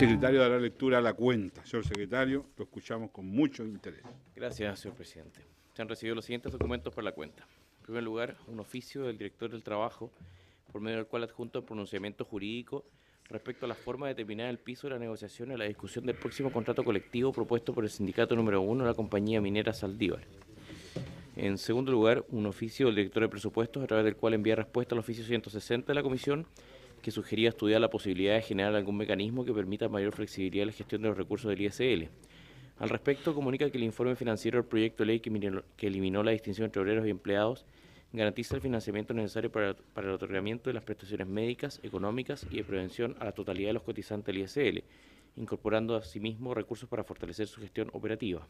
secretario dará lectura a la cuenta. Señor secretario, lo escuchamos con mucho interés. Gracias, señor presidente. Se han recibido los siguientes documentos para la cuenta. En primer lugar, un oficio del director del trabajo, por medio del cual adjunto el pronunciamiento jurídico respecto a la forma de determinar el piso de la negociación en la discusión del próximo contrato colectivo propuesto por el sindicato número 1 de la compañía minera Saldívar. En segundo lugar, un oficio del director de presupuestos, a través del cual envía respuesta al oficio 160 de la comisión, que sugería estudiar la posibilidad de generar algún mecanismo que permita mayor flexibilidad en la gestión de los recursos del ISL. Al respecto, comunica que el informe financiero del proyecto de ley que eliminó la distinción entre obreros y empleados garantiza el financiamiento necesario para el otorgamiento de las prestaciones médicas, económicas y de prevención a la totalidad de los cotizantes del ISL, incorporando asimismo recursos para fortalecer su gestión operativa.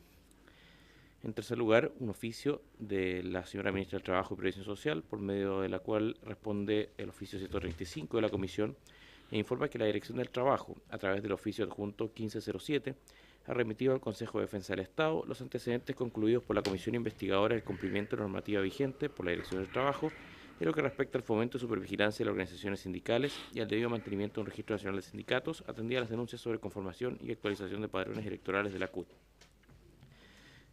En tercer lugar, un oficio de la señora ministra del Trabajo y Previsión Social, por medio de la cual responde el oficio 135 de la Comisión, e informa que la Dirección del Trabajo, a través del oficio adjunto 1507, ha remitido al Consejo de Defensa del Estado los antecedentes concluidos por la Comisión Investigadora del cumplimiento de la normativa vigente por la Dirección del Trabajo en lo que respecta al fomento y supervigilancia de las organizaciones sindicales y al debido mantenimiento de un registro nacional de sindicatos, atendida a las denuncias sobre conformación y actualización de padrones electorales de la CUT.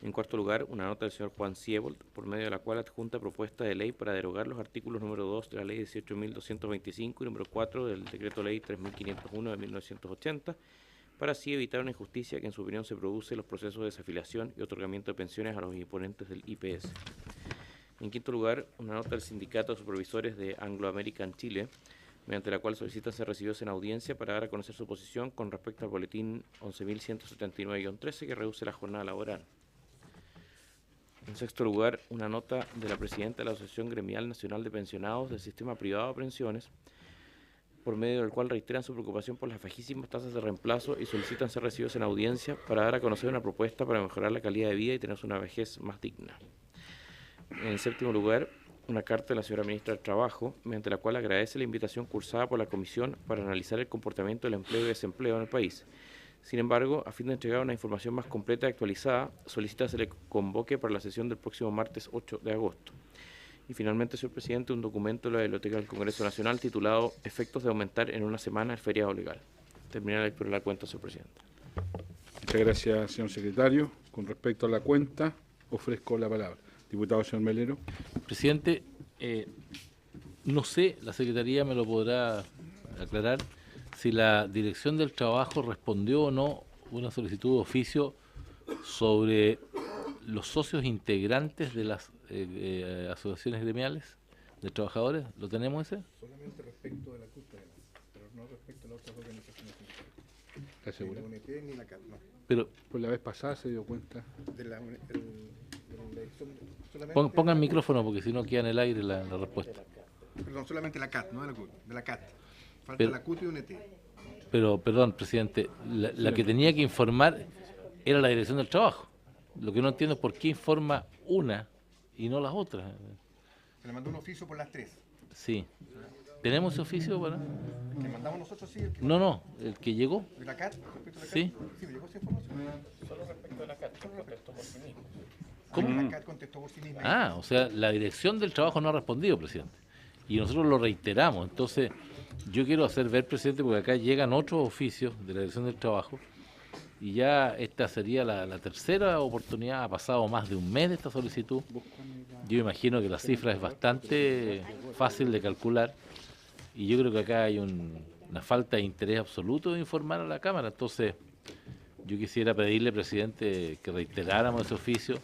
En cuarto lugar, una nota del señor Juan Siebold, por medio de la cual adjunta propuesta de ley para derogar los artículos número 2 de la ley 18.225 y número 4 del decreto ley 3.501 de 1980, para así evitar una injusticia que en su opinión se produce en los procesos de desafiliación y otorgamiento de pensiones a los imponentes del IPS. En quinto lugar, una nota del Sindicato de Supervisores de Anglo American Chile, mediante la cual solicitan ser recibidos en audiencia para dar a conocer su posición con respecto al boletín 11.179-13 que reduce la jornada laboral. En sexto lugar, una nota de la presidenta de la Asociación Gremial Nacional de Pensionados del Sistema Privado de Pensiones, por medio del cual reiteran su preocupación por las bajísimas tasas de reemplazo y solicitan ser recibidos en audiencia para dar a conocer una propuesta para mejorar la calidad de vida y tener una vejez más digna. En séptimo lugar, una carta de la señora ministra del Trabajo, mediante la cual agradece la invitación cursada por la Comisión para analizar el comportamiento del empleo y desempleo en el país. Sin embargo, a fin de entregar una información más completa y actualizada, solicita se le convoque para la sesión del próximo martes 8 de agosto. Y finalmente, señor presidente, un documento de la Biblioteca del Congreso Nacional titulado Efectos de aumentar en una semana el feriado legal. Termina la lectura de la cuenta, señor presidente. Muchas gracias, señor secretario. Con respecto a la cuenta, ofrezco la palabra. Diputado, señor Melero. Presidente, no sé, la Secretaría me lo podrá aclarar, si la Dirección del Trabajo respondió o no una solicitud de oficio sobre los socios integrantes de las asociaciones gremiales de trabajadores. ¿Lo tenemos ese? Solamente respecto de la CUT, pero no respecto a las otras organizaciones sindicales. ¿Está seguro? Ni la UNT ni la CAT, no. Pero Por la vez pasada se dio cuenta. De la elección, ponga el micrófono porque si no queda en el aire la respuesta. Perdón, solamente la CAT, no de la CUT, de la CAT. Falta Pero, la CUT y UNT. pero, perdón, presidente, la que tenía que informar era la Dirección del Trabajo. Lo que no entiendo es por qué informa una y no las otras. Se le mandó un oficio por las tres. Sí. ¿Tenemos ese oficio para...? ¿El que mandamos nosotros, sí? El que No, el que llegó. ¿De la CAT? ¿Respecto a la Sí. CAT? Sí, me llegó esa información. Solo respecto de la CAT, contestó por sí mismo. ¿Cómo? La CAT contestó por sí misma. Ah, o sea, la Dirección del Trabajo no ha respondido, presidente. Y nosotros lo reiteramos. Entonces, yo quiero hacer ver, presidente, porque acá llegan otros oficios de la Dirección del Trabajo y ya esta sería la tercera oportunidad. Ha pasado más de un mes de esta solicitud. Yo imagino que la cifra es bastante fácil de calcular y yo creo que acá hay una falta de interés absoluto de informar a la Cámara. Entonces, yo quisiera pedirle, presidente, que reiteráramos ese oficio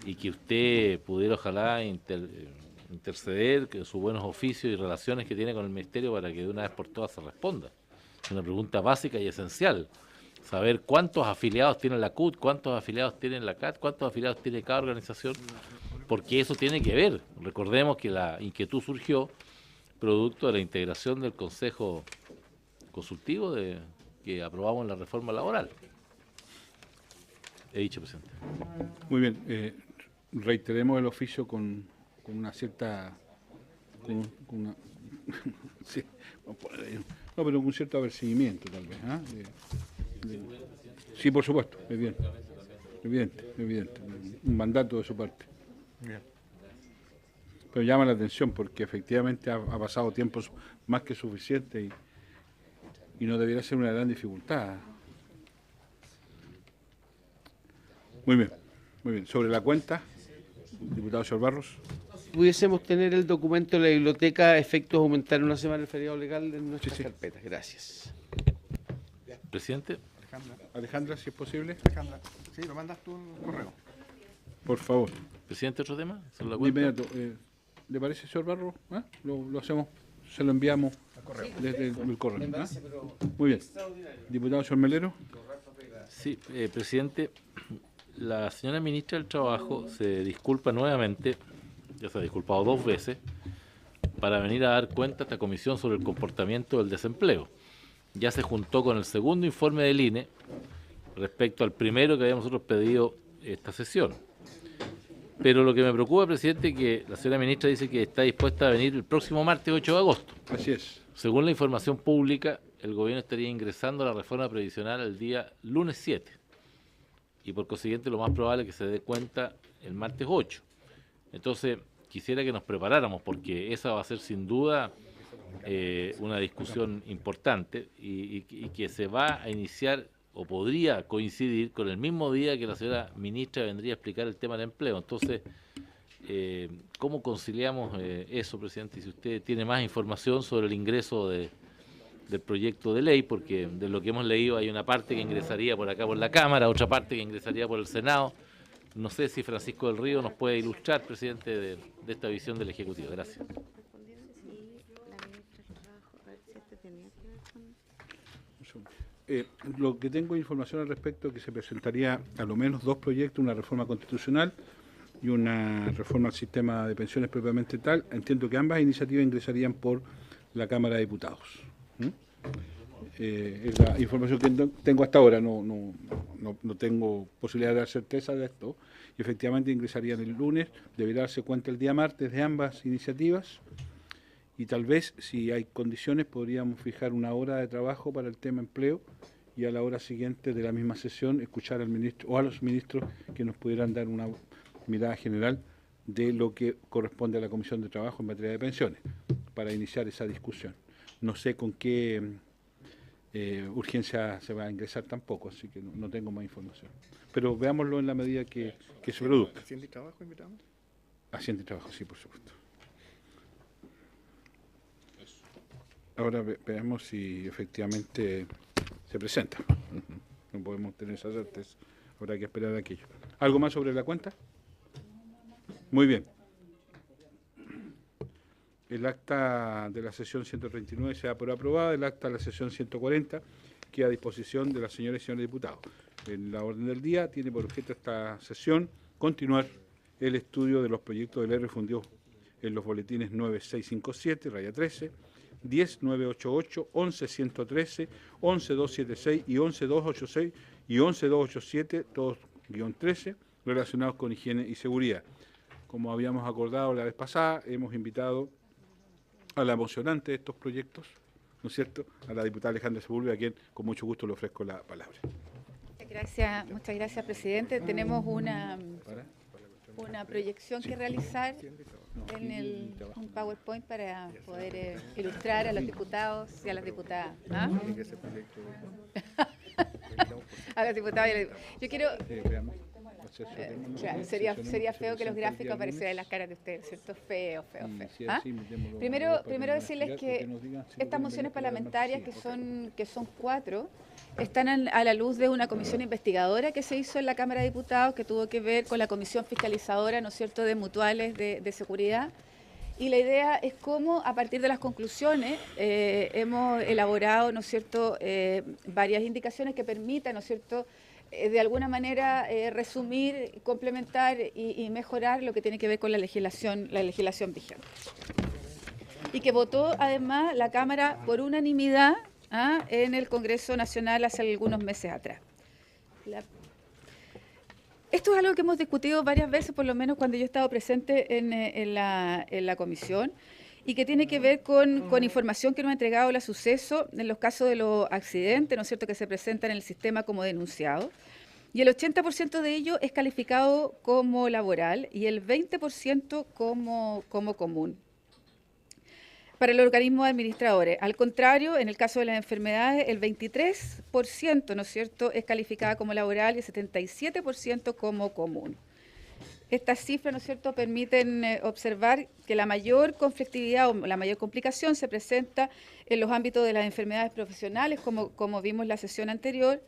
y que usted pudiera, ojalá, interceder, que sus buenos oficios y relaciones que tiene con el Ministerio para que de una vez por todas se responda. Es una pregunta básica y esencial. Saber cuántos afiliados tiene la CUT, cuántos afiliados tiene la CAT, cuántos afiliados tiene cada organización, porque eso tiene que ver. Recordemos que la inquietud surgió producto de la integración del Consejo Consultivo que aprobamos en la reforma laboral. He dicho, presidente. Muy bien. Reiteremos el oficio con una cierta... con una, sí, vamos a poner ahí, no, pero con un cierto apercibimiento, tal vez. Sí, por supuesto, evidente. Un mandato de su parte. Bien. Pero llama la atención porque efectivamente ha pasado tiempo más que suficiente y y no debiera ser una gran dificultad. Muy bien, muy bien. Sobre la cuenta, diputado señor Barros. Pudiésemos tener el documento de la biblioteca, efectos aumentar una semana el feriado legal en nuestras Sí. carpetas. Gracias. Presidente, Alejandra, si es posible, Alejandra, sí, lo mandas tú en correo. por favor. presidente, otro tema. ¿Sobre la De cuenta? inmediato. ¿Le parece, señor Barros? ¿Ah? Lo hacemos, se lo enviamos desde el correo. ¿Ah? Muy bien. Diputado señor Melero. Sí, presidente, la señora ministra del Trabajo se disculpa nuevamente, ya se ha disculpado 2 veces, para venir a dar cuenta a esta comisión sobre el comportamiento del desempleo. Ya se juntó con el segundo informe del INE respecto al primero que habíamos nosotros pedido esta sesión. Pero lo que me preocupa, presidente, es que la señora ministra dice que está dispuesta a venir el próximo martes 8 de agosto. Así es. Según la información pública, el gobierno estaría ingresando a la reforma previsional el día lunes 7. Y por consiguiente lo más probable es que se dé cuenta el martes 8. Entonces, quisiera que nos preparáramos porque esa va a ser sin duda una discusión importante y que se va a iniciar o podría coincidir con el mismo día que la señora ministra vendría a explicar el tema del empleo. Entonces, ¿cómo conciliamos eso, presidente? Y si usted tiene más información sobre el ingreso del proyecto de ley, porque de lo que hemos leído hay una parte que ingresaría por acá por la Cámara, otra parte que ingresaría por el Senado. No sé si Francisco del Río nos puede ilustrar, presidente, de esta visión del Ejecutivo. Gracias. Lo que tengo información al respecto es que se presentaría a lo menos 2 proyectos, una reforma constitucional y una reforma al sistema de pensiones propiamente tal. Entiendo que ambas iniciativas ingresarían por la Cámara de Diputados. Es la información que tengo hasta ahora, no tengo posibilidad de dar certeza de esto. Y efectivamente ingresarían el lunes, deberá darse cuenta el día martes de ambas iniciativas. Y tal vez, si hay condiciones, podríamos fijar una hora de trabajo para el tema empleo y a la hora siguiente de la misma sesión escuchar al ministro o a los ministros que nos pudieran dar una mirada general de lo que corresponde a la Comisión de Trabajo en materia de pensiones para iniciar esa discusión. No sé con qué urgencia se va a ingresar tampoco, así que no tengo más información. Pero veámoslo en la medida que se produzca. ¿Hacienda y Trabajo invitamos? Hacienda y Trabajo, sí, por supuesto. Ahora veamos si efectivamente se presenta. No podemos tener esa certeza. Habrá que esperar aquello. ¿Algo más sobre la cuenta? Muy bien. El acta de la sesión 139 se da por aprobada. El acta de la sesión 140 queda a disposición de las señoras y señores diputados. En la orden del día tiene por objeto esta sesión continuar el estudio de los proyectos de ley refundidos en los boletines 9657, raya 13, 10988, 11113, 11276 y 11286 y 11287, todos guión 13, relacionados con higiene y seguridad. Como habíamos acordado la vez pasada, hemos invitado a la emocionante de estos proyectos, ¿no es cierto?, a la diputada Alejandra Sepúlveda, a quien con mucho gusto le ofrezco la palabra. Muchas gracias, presidente. Tenemos una proyección que realizar en un PowerPoint para poder ilustrar a los diputados y a las diputadas. ¿Ah? A los diputados y a las diputadas. Yo quiero... Claro, sería feo que los gráficos aparecieran en las caras de ustedes, ¿cierto? Feo. ¿Ah? Primero decirles que estas mociones parlamentarias, que son 4, están a la luz de una comisión investigadora que se hizo en la Cámara de Diputados, que tuvo que ver con la comisión fiscalizadora, ¿no es cierto?, de mutuales de seguridad. Y la idea es cómo, a partir de las conclusiones, hemos elaborado, ¿no es cierto?, varias indicaciones que permitan, ¿no es cierto?, de alguna manera resumir, complementar y mejorar lo que tiene que ver con la legislación vigente. Y que votó además la Cámara por unanimidad en el Congreso Nacional hace algunos meses atrás. Esto es algo que hemos discutido varias veces, por lo menos cuando yo he estado presente en la comisión, y que tiene que ver con información que nos ha entregado la Suceso en los casos de los accidentes, ¿no es cierto?, que se presentan en el sistema como denunciados. Y el 80% de ello es calificado como laboral y el 20% como común. para los organismos administradores. Al contrario, en el caso de las enfermedades, el 23%, ¿no es cierto?, es calificada como laboral y el 77% como común. Estas cifras, ¿no es cierto?, permiten observar que la mayor conflictividad o la mayor complicación se presenta en los ámbitos de las enfermedades profesionales, como vimos en la sesión anterior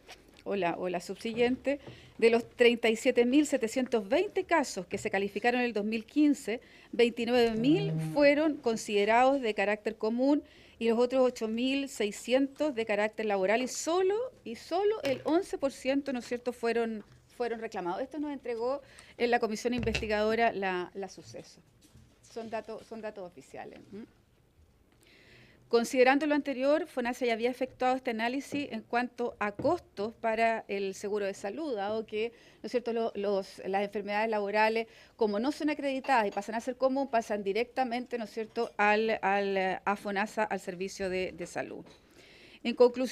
o la subsiguiente. De los 37.720 casos que se calificaron en el 2015, 29.000 fueron considerados de carácter común y los otros 8.600 de carácter laboral y solo el 11%, ¿no es cierto?, fueron reclamados. Esto nos entregó en la comisión investigadora la suceso. Son datos oficiales. Considerando lo anterior, FONASA ya había efectuado este análisis en cuanto a costos para el seguro de salud, dado que, ¿no es cierto?, las enfermedades laborales, como no son acreditadas y pasan a ser común, pasan directamente, ¿no es cierto?, a FONASA, al servicio de salud.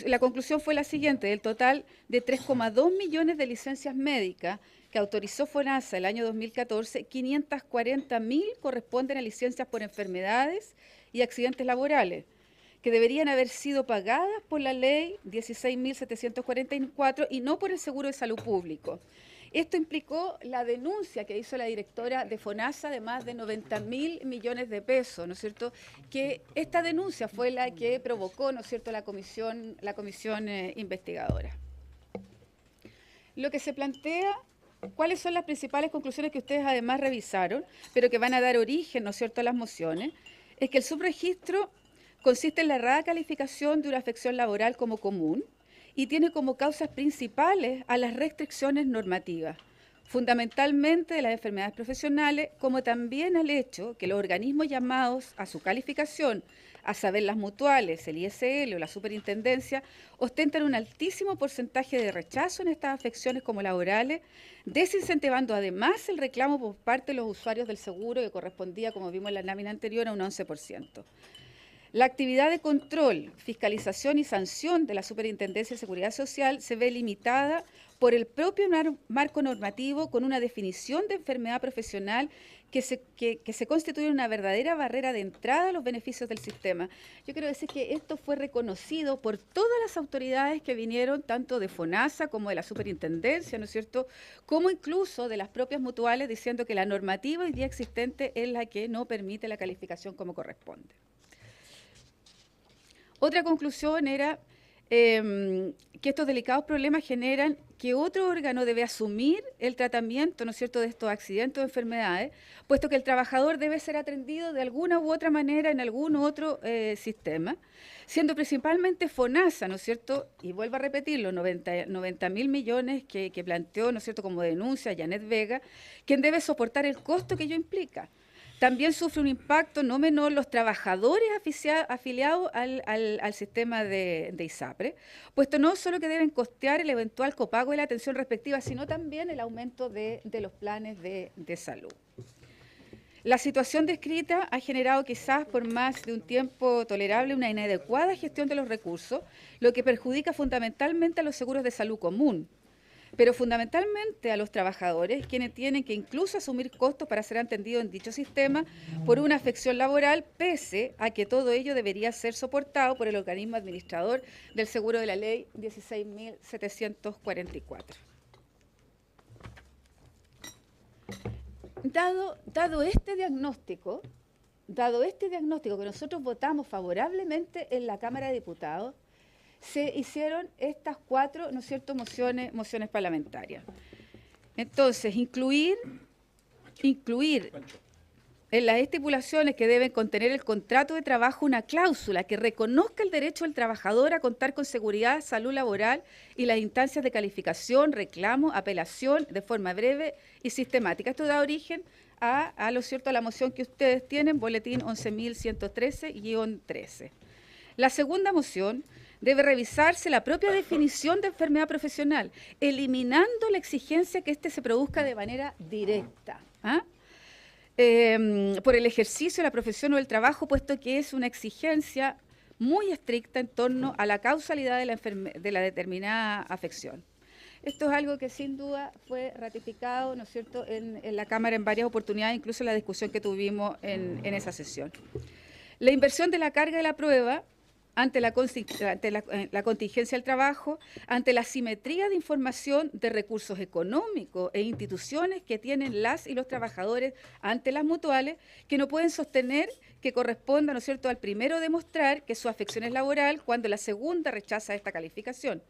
La conclusión fue la siguiente: del total de 3,2 millones de licencias médicas que autorizó FONASA el año 2014, 540.000 corresponden a licencias por enfermedades y accidentes laborales, que deberían haber sido pagadas por la ley 16.744 y no por el seguro de salud público. Esto implicó la denuncia que hizo la directora de FONASA de más de 90.000 millones de pesos, ¿no es cierto?, que esta denuncia fue la que provocó, ¿no es cierto?, la comisión investigadora. Lo que se plantea, ¿cuáles son las principales conclusiones que ustedes además revisaron, pero que van a dar origen, ¿no es cierto?, a las mociones? Es que el subregistro consiste en la errada calificación de una afección laboral como común y tiene como causas principales a las restricciones normativas, fundamentalmente de las enfermedades profesionales, como también al hecho que los organismos llamados a su calificación, a saber las mutuales, el ISL o la superintendencia, ostentan un altísimo porcentaje de rechazo en estas afecciones como laborales, desincentivando además el reclamo por parte de los usuarios del seguro, que correspondía, como vimos en la lámina anterior, a un 11%. La actividad de control, fiscalización y sanción de la Superintendencia de Seguridad Social se ve limitada por el propio marco normativo, con una definición de enfermedad profesional que se constituye una verdadera barrera de entrada a los beneficios del sistema. Yo quiero decir que esto fue reconocido por todas las autoridades que vinieron, tanto de FONASA como de la Superintendencia, ¿no es cierto?, como incluso de las propias mutuales, diciendo que la normativa hoy día existente es la que no permite la calificación como corresponde. Otra conclusión era que estos delicados problemas generan que otro órgano debe asumir el tratamiento, ¿no es cierto?, de estos accidentes o enfermedades, puesto que el trabajador debe ser atendido de alguna u otra manera en algún otro sistema, siendo principalmente FONASA, ¿no es cierto?, y vuelvo a repetirlo, 90.000 millones que planteó, ¿no es cierto?, como denuncia Janet Vega, quien debe soportar el costo que ello implica. También sufre un impacto no menor los trabajadores afiliados al sistema de ISAPRE, puesto no solo que deben costear el eventual copago de la atención respectiva, sino también el aumento de los planes de salud. La situación descrita ha generado quizás por más de un tiempo tolerable una inadecuada gestión de los recursos, lo que perjudica fundamentalmente a los seguros de salud común, pero fundamentalmente a los trabajadores, quienes tienen que incluso asumir costos para ser atendidos en dicho sistema por una afección laboral, pese a que todo ello debería ser soportado por el organismo administrador del seguro de la ley 16.744. Dado este diagnóstico que nosotros votamos favorablemente en la Cámara de Diputados, se hicieron estas 4, ¿no es cierto?, mociones parlamentarias. Entonces, incluir en las estipulaciones que deben contener el contrato de trabajo una cláusula que reconozca el derecho del trabajador a contar con seguridad, salud laboral y las instancias de calificación, reclamo, apelación de forma breve y sistemática. Esto da origen a lo cierto, a la moción que ustedes tienen, boletín 11.113-13. La segunda moción: debe revisarse la propia definición de enfermedad profesional, eliminando la exigencia que éste se produzca de manera directa por el ejercicio de la profesión o del trabajo, puesto que es una exigencia muy estricta en torno a la causalidad de la determinada afección. Esto es algo que sin duda fue ratificado, ¿no es cierto?, en la Cámara en varias oportunidades, incluso en la discusión que tuvimos en esa sesión. La inversión de la carga de la prueba ante la contingencia del trabajo, ante la asimetría de información de recursos económicos e instituciones que tienen las y los trabajadores ante las mutuales, que no pueden sostener que corresponda, ¿no es cierto?, al primero demostrar que su afección es laboral cuando la segunda rechaza esta calificación.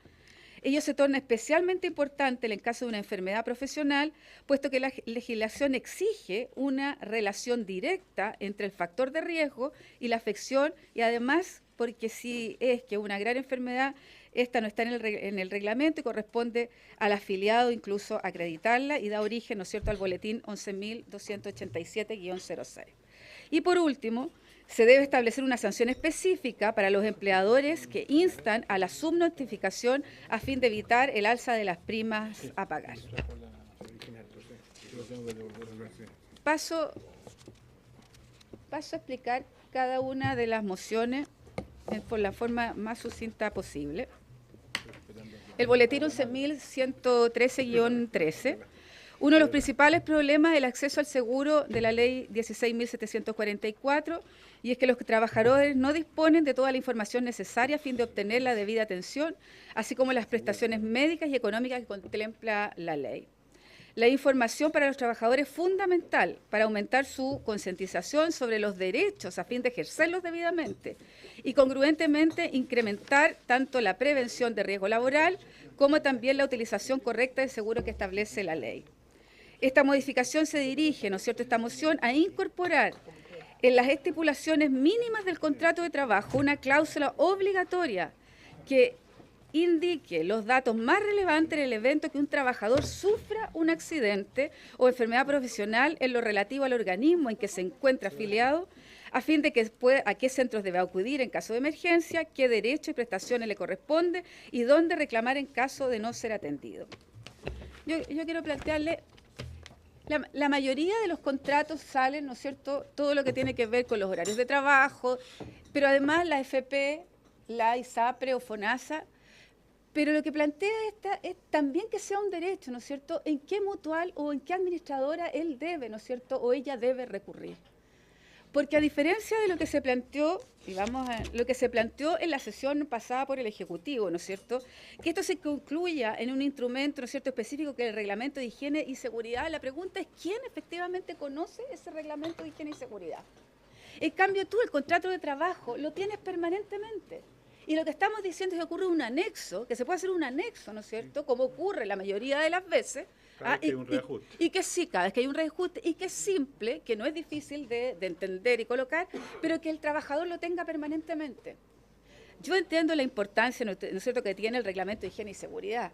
Ello se torna especialmente importante en el caso de una enfermedad profesional, puesto que la legislación exige una relación directa entre el factor de riesgo y la afección, y además porque si es que una gran enfermedad, esta no está en el reglamento y corresponde al afiliado incluso acreditarla y da origen, ¿no es cierto?, al boletín 11.287-06. Y por último, se debe establecer una sanción específica para los empleadores que instan a la subnotificación a fin de evitar el alza de las primas a pagar. Paso a explicar cada una de las mociones por la forma más sucinta posible. El boletín 11.113-13. Uno de los principales problemas es el acceso al seguro de la ley 16.744, y es que los trabajadores no disponen de toda la información necesaria a fin de obtener la debida atención, así como las prestaciones médicas y económicas que contempla la ley. La información para los trabajadores es fundamental para aumentar su concientización sobre los derechos a fin de ejercerlos debidamente y congruentemente incrementar tanto la prevención de riesgo laboral como también la utilización correcta del seguro que establece la ley. Esta modificación se dirige, ¿no es cierto?, esta moción a incorporar en las estipulaciones mínimas del contrato de trabajo una cláusula obligatoria que indique los datos más relevantes en el evento que un trabajador sufra un accidente o enfermedad profesional en lo relativo al organismo en que se encuentra afiliado, a fin de que a qué centros debe acudir en caso de emergencia, qué derechos y prestaciones le corresponde y dónde reclamar en caso de no ser atendido. Yo quiero plantearle, la mayoría de los contratos salen, ¿no es cierto?, todo lo que tiene que ver con los horarios de trabajo, pero además la FP, la ISAPRE o FONASA. Pero lo que plantea esta es también que sea un derecho, ¿no es cierto?, en qué mutual o en qué administradora él debe, ¿no es cierto?, o ella debe recurrir. Porque a diferencia de lo que se planteó, lo que se planteó en la sesión pasada por el Ejecutivo, ¿no es cierto?, que esto se concluya en un instrumento, ¿no es cierto?, específico que es el Reglamento de Higiene y Seguridad. La pregunta es, ¿quién efectivamente conoce ese Reglamento de Higiene y Seguridad? En cambio, tú el contrato de trabajo lo tienes permanentemente. Y lo que estamos diciendo es que ocurre un anexo, que se puede hacer un anexo, ¿no es cierto?, como ocurre la mayoría de las veces. Y que sí, cada vez que hay un reajuste, y que es simple, que no es difícil de entender y colocar, pero que el trabajador lo tenga permanentemente. Yo entiendo la importancia, ¿no es cierto?, que tiene el Reglamento de Higiene y Seguridad,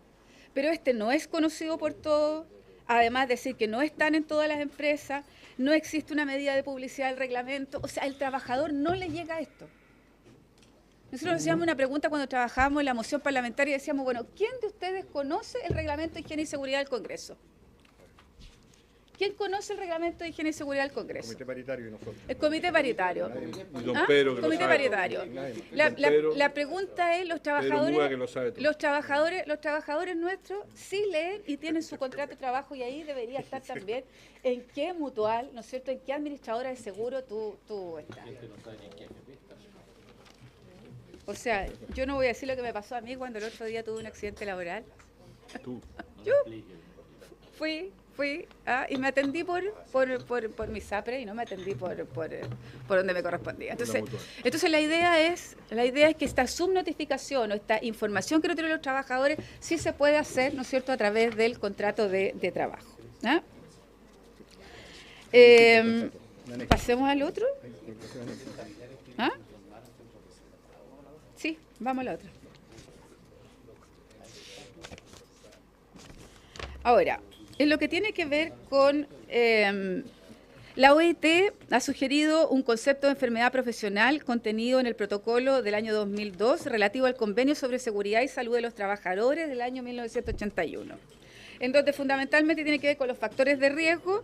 pero este no es conocido por todos. Además, decir que no están en todas las empresas, no existe una medida de publicidad del reglamento, o sea, el trabajador no le llega a esto. Nosotros hacíamos una pregunta cuando trabajábamos en la moción parlamentaria y decíamos, bueno, ¿quién de ustedes conoce el Reglamento de Higiene y Seguridad del Congreso? ¿Quién conoce el Reglamento de Higiene y Seguridad del Congreso? El Comité Paritario y nosotros. El Comité Paritario. Comité Paritario. La pregunta es, los trabajadores nuestros sí leen y tienen su contrato de trabajo, y ahí debería estar también en qué mutual, ¿no es cierto?, en qué administradora de seguro tú estás. O sea, yo no voy a decir lo que me pasó a mí cuando el otro día tuve un accidente laboral. ¿Tú? Yo fui y me atendí por mi SAPRE y no me atendí por donde me correspondía. Entonces la idea es que esta subnotificación o esta información que no tienen los trabajadores sí se puede hacer, ¿no es cierto?, a través del contrato de trabajo. ¿Ah? Pasemos al otro. ¿Ah? Sí, vamos a la otra. Ahora, en lo que tiene que ver con la OIT ha sugerido un concepto de enfermedad profesional contenido en el protocolo del año 2002 relativo al Convenio sobre Seguridad y Salud de los Trabajadores del año 1981, en donde fundamentalmente tiene que ver con los factores de riesgo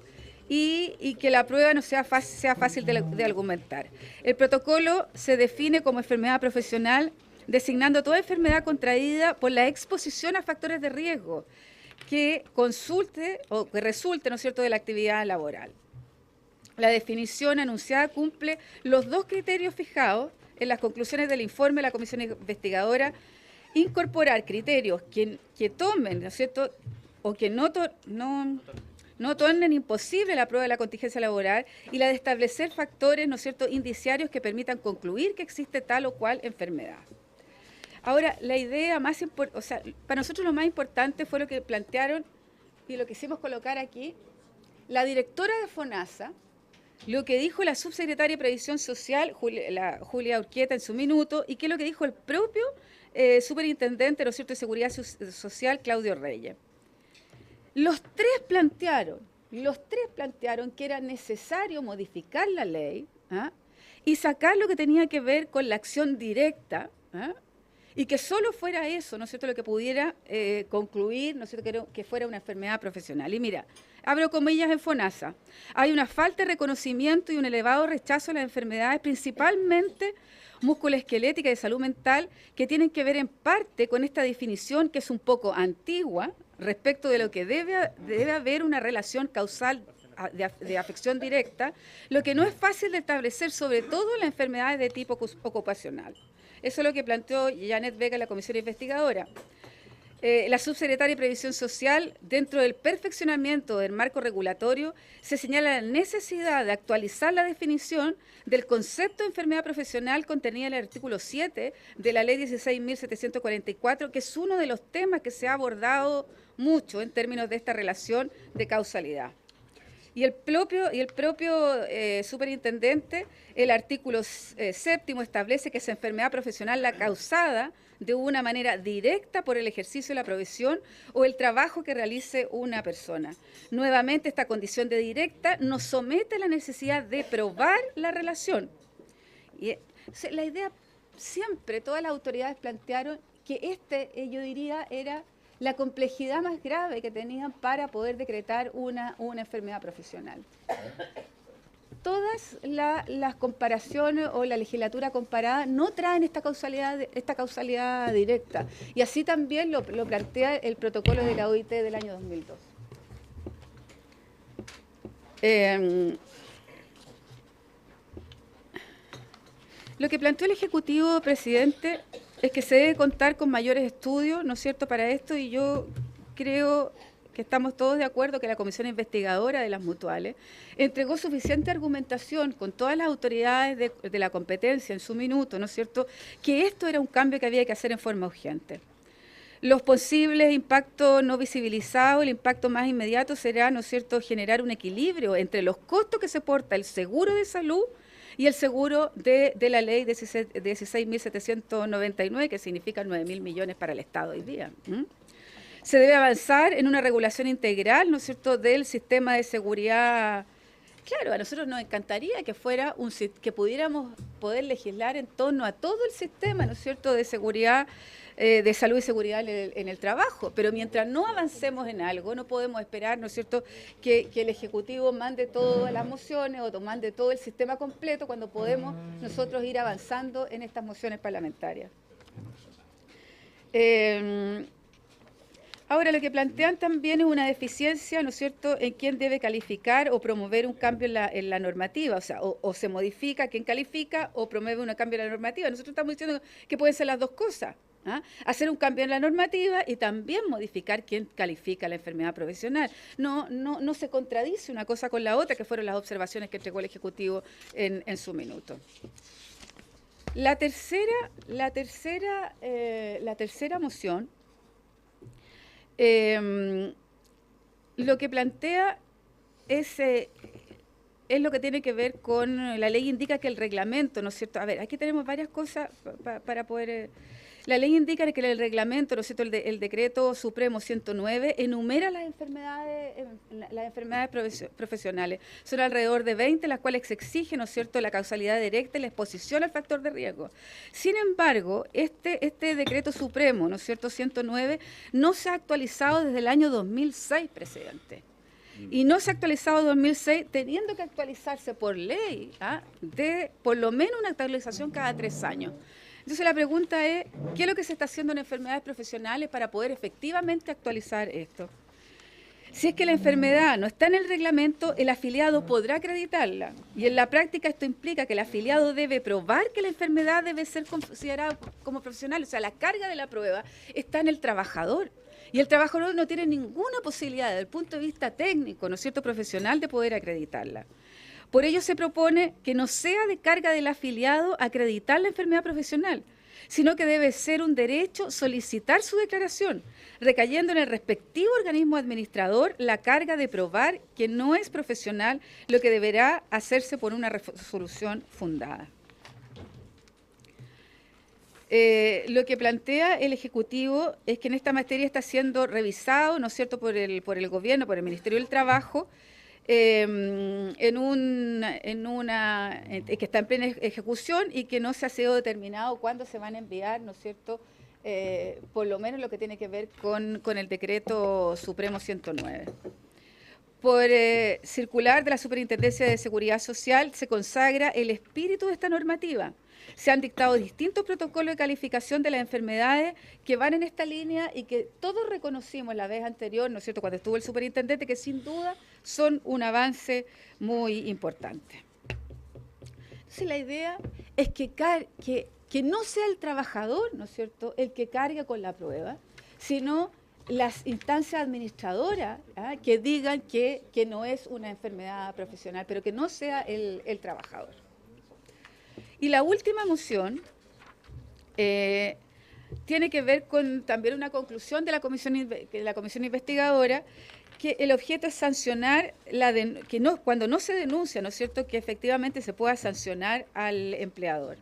y que la prueba no sea fácil de argumentar. El protocolo se define como enfermedad profesional designando toda enfermedad contraída por la exposición a factores de riesgo que resulte, ¿no es cierto?, de la actividad laboral. la definición anunciada cumple los dos criterios fijados en las conclusiones del informe de la Comisión Investigadora: incorporar criterios que tomen, ¿no es cierto?, o que no tornen imposible la prueba de la contingencia laboral, y la de establecer factores, ¿no es cierto?, indiciarios que permitan concluir que existe tal o cual enfermedad. Ahora, la idea más importante, o sea, para nosotros lo más importante fue lo que plantearon y lo que hicimos colocar aquí, la directora de FONASA, lo que dijo la subsecretaria de Previsión Social, Julia Urquieta, en su minuto, y qué es lo que dijo el propio superintendente, ¿no es cierto?, de Seguridad Social, Claudio Reyes. Los tres plantearon que era necesario modificar la ley, ¿ah?, y sacar lo que tenía que ver con la acción directa, ¿ah?, y que solo fuera eso, ¿no es cierto?, lo que pudiera concluir, ¿no es cierto?, que fuera una enfermedad profesional. Y mira, abro comillas en FONASA: hay una falta de reconocimiento y un elevado rechazo a las enfermedades, principalmente musculoesquelética y de salud mental, que tienen que ver en parte con esta definición, que es un poco antigua, respecto de lo que debe haber una relación causal de afección directa, lo que no es fácil de establecer, sobre todo en las enfermedades de tipo ocupacional. Eso es lo que planteó Janet Vega en la comisión investigadora. La subsecretaria de Previsión Social, dentro del perfeccionamiento del marco regulatorio, se señala la necesidad de actualizar la definición del concepto de enfermedad profesional contenida en el artículo 7 de la ley 16.744, que es uno de los temas que se ha abordado mucho en términos de esta relación de causalidad. Y el propio superintendente, el artículo 7 establece que es enfermedad profesional la causada de una manera directa por el ejercicio de la profesión o el trabajo que realice una persona. Nuevamente, esta condición de directa nos somete a la necesidad de probar la relación. Y la idea, siempre todas las autoridades plantearon que yo diría, era la complejidad más grave que tenían para poder decretar una enfermedad profesional. Todas las comparaciones o la legislatura comparada no traen esta causalidad directa. Y así también lo plantea el protocolo de la OIT del año 2002. Lo que planteó el Ejecutivo, presidente, es que se debe contar con mayores estudios, ¿no es cierto?, para esto, y yo creo que estamos todos de acuerdo que la Comisión Investigadora de las Mutuales entregó suficiente argumentación con todas las autoridades de la competencia en su minuto, ¿no es cierto?, que esto era un cambio que había que hacer en forma urgente. Los posibles impactos no visibilizados, el impacto más inmediato será, ¿no es cierto?, generar un equilibrio entre los costos que se porta el seguro de salud y el seguro de la ley 16.799, que significa 9.000 millones para el Estado hoy día. Se debe avanzar en una regulación integral, ¿no es cierto?, del sistema de seguridad. Claro, a nosotros nos encantaría que que pudiéramos poder legislar en torno a todo el sistema, ¿no es cierto?, de seguridad, de salud y seguridad en el trabajo, pero mientras no avancemos en algo, no podemos esperar, ¿no es cierto?, que el Ejecutivo mande todas las mociones o mande todo el sistema completo cuando podemos nosotros ir avanzando en estas mociones parlamentarias. Ahora, lo que plantean también es una deficiencia, ¿no es cierto?, en quién debe calificar o promover un cambio en la normativa, o sea, o se modifica quién califica o promueve un cambio en la normativa. Nosotros estamos diciendo que pueden ser las dos cosas, ¿ah? Hacer un cambio en la normativa y también modificar quién califica la enfermedad profesional. No se contradice una cosa con la otra, que fueron las observaciones que entregó el Ejecutivo en su minuto. La tercera moción, lo que plantea es lo que tiene que ver con la ley. Indica que el reglamento, ¿no es cierto? A ver, aquí tenemos varias cosas para poder... La ley indica que el reglamento, ¿no es cierto?, el decreto supremo 109, enumera las enfermedades profesionales. Son alrededor de 20, las cuales se exige, ¿no es cierto?, la causalidad directa y la exposición al factor de riesgo. Sin embargo, este decreto supremo, ¿no es cierto?, 109, no se ha actualizado desde el año 2006, presidente. Y no se ha actualizado en 2006, teniendo que actualizarse por ley, de por lo menos una actualización cada 3 años. Entonces la pregunta es, ¿qué es lo que se está haciendo en enfermedades profesionales para poder efectivamente actualizar esto? Si es que la enfermedad no está en el reglamento, el afiliado podrá acreditarla. Y en la práctica esto implica que el afiliado debe probar que la enfermedad debe ser considerada como profesional. O sea, la carga de la prueba está en el trabajador. Y el trabajador no tiene ninguna posibilidad, desde el punto de vista técnico, ¿no es cierto?, profesional, de poder acreditarla. Por ello se propone que no sea de carga del afiliado acreditar la enfermedad profesional, sino que debe ser un derecho solicitar su declaración, recayendo en el respectivo organismo administrador la carga de probar que no es profesional, lo que deberá hacerse por una resolución fundada. Lo que plantea el Ejecutivo es que en esta materia está siendo revisado, ¿no es cierto?, por el Gobierno, por el Ministerio del Trabajo, que está en plena ejecución y que no se ha sido determinado cuándo se van a enviar, ¿no es cierto?, por lo menos lo que tiene que ver con el Decreto Supremo 109. Por circular de la Superintendencia de Seguridad Social se consagra el espíritu de esta normativa. Se han dictado distintos protocolos de calificación de las enfermedades que van en esta línea y que todos reconocimos la vez anterior, ¿no es cierto?, cuando estuvo el superintendente, que sin duda son un avance muy importante. Entonces la idea es que no sea el trabajador, ¿no es cierto?, el que cargue con la prueba, sino las instancias administradoras que digan que no es una enfermedad profesional, pero que no sea el trabajador. Y la última moción tiene que ver con también una conclusión de la comisión investigadora, que el objeto es sancionar cuando no se denuncia, ¿no es cierto?, que efectivamente se pueda sancionar al empleador.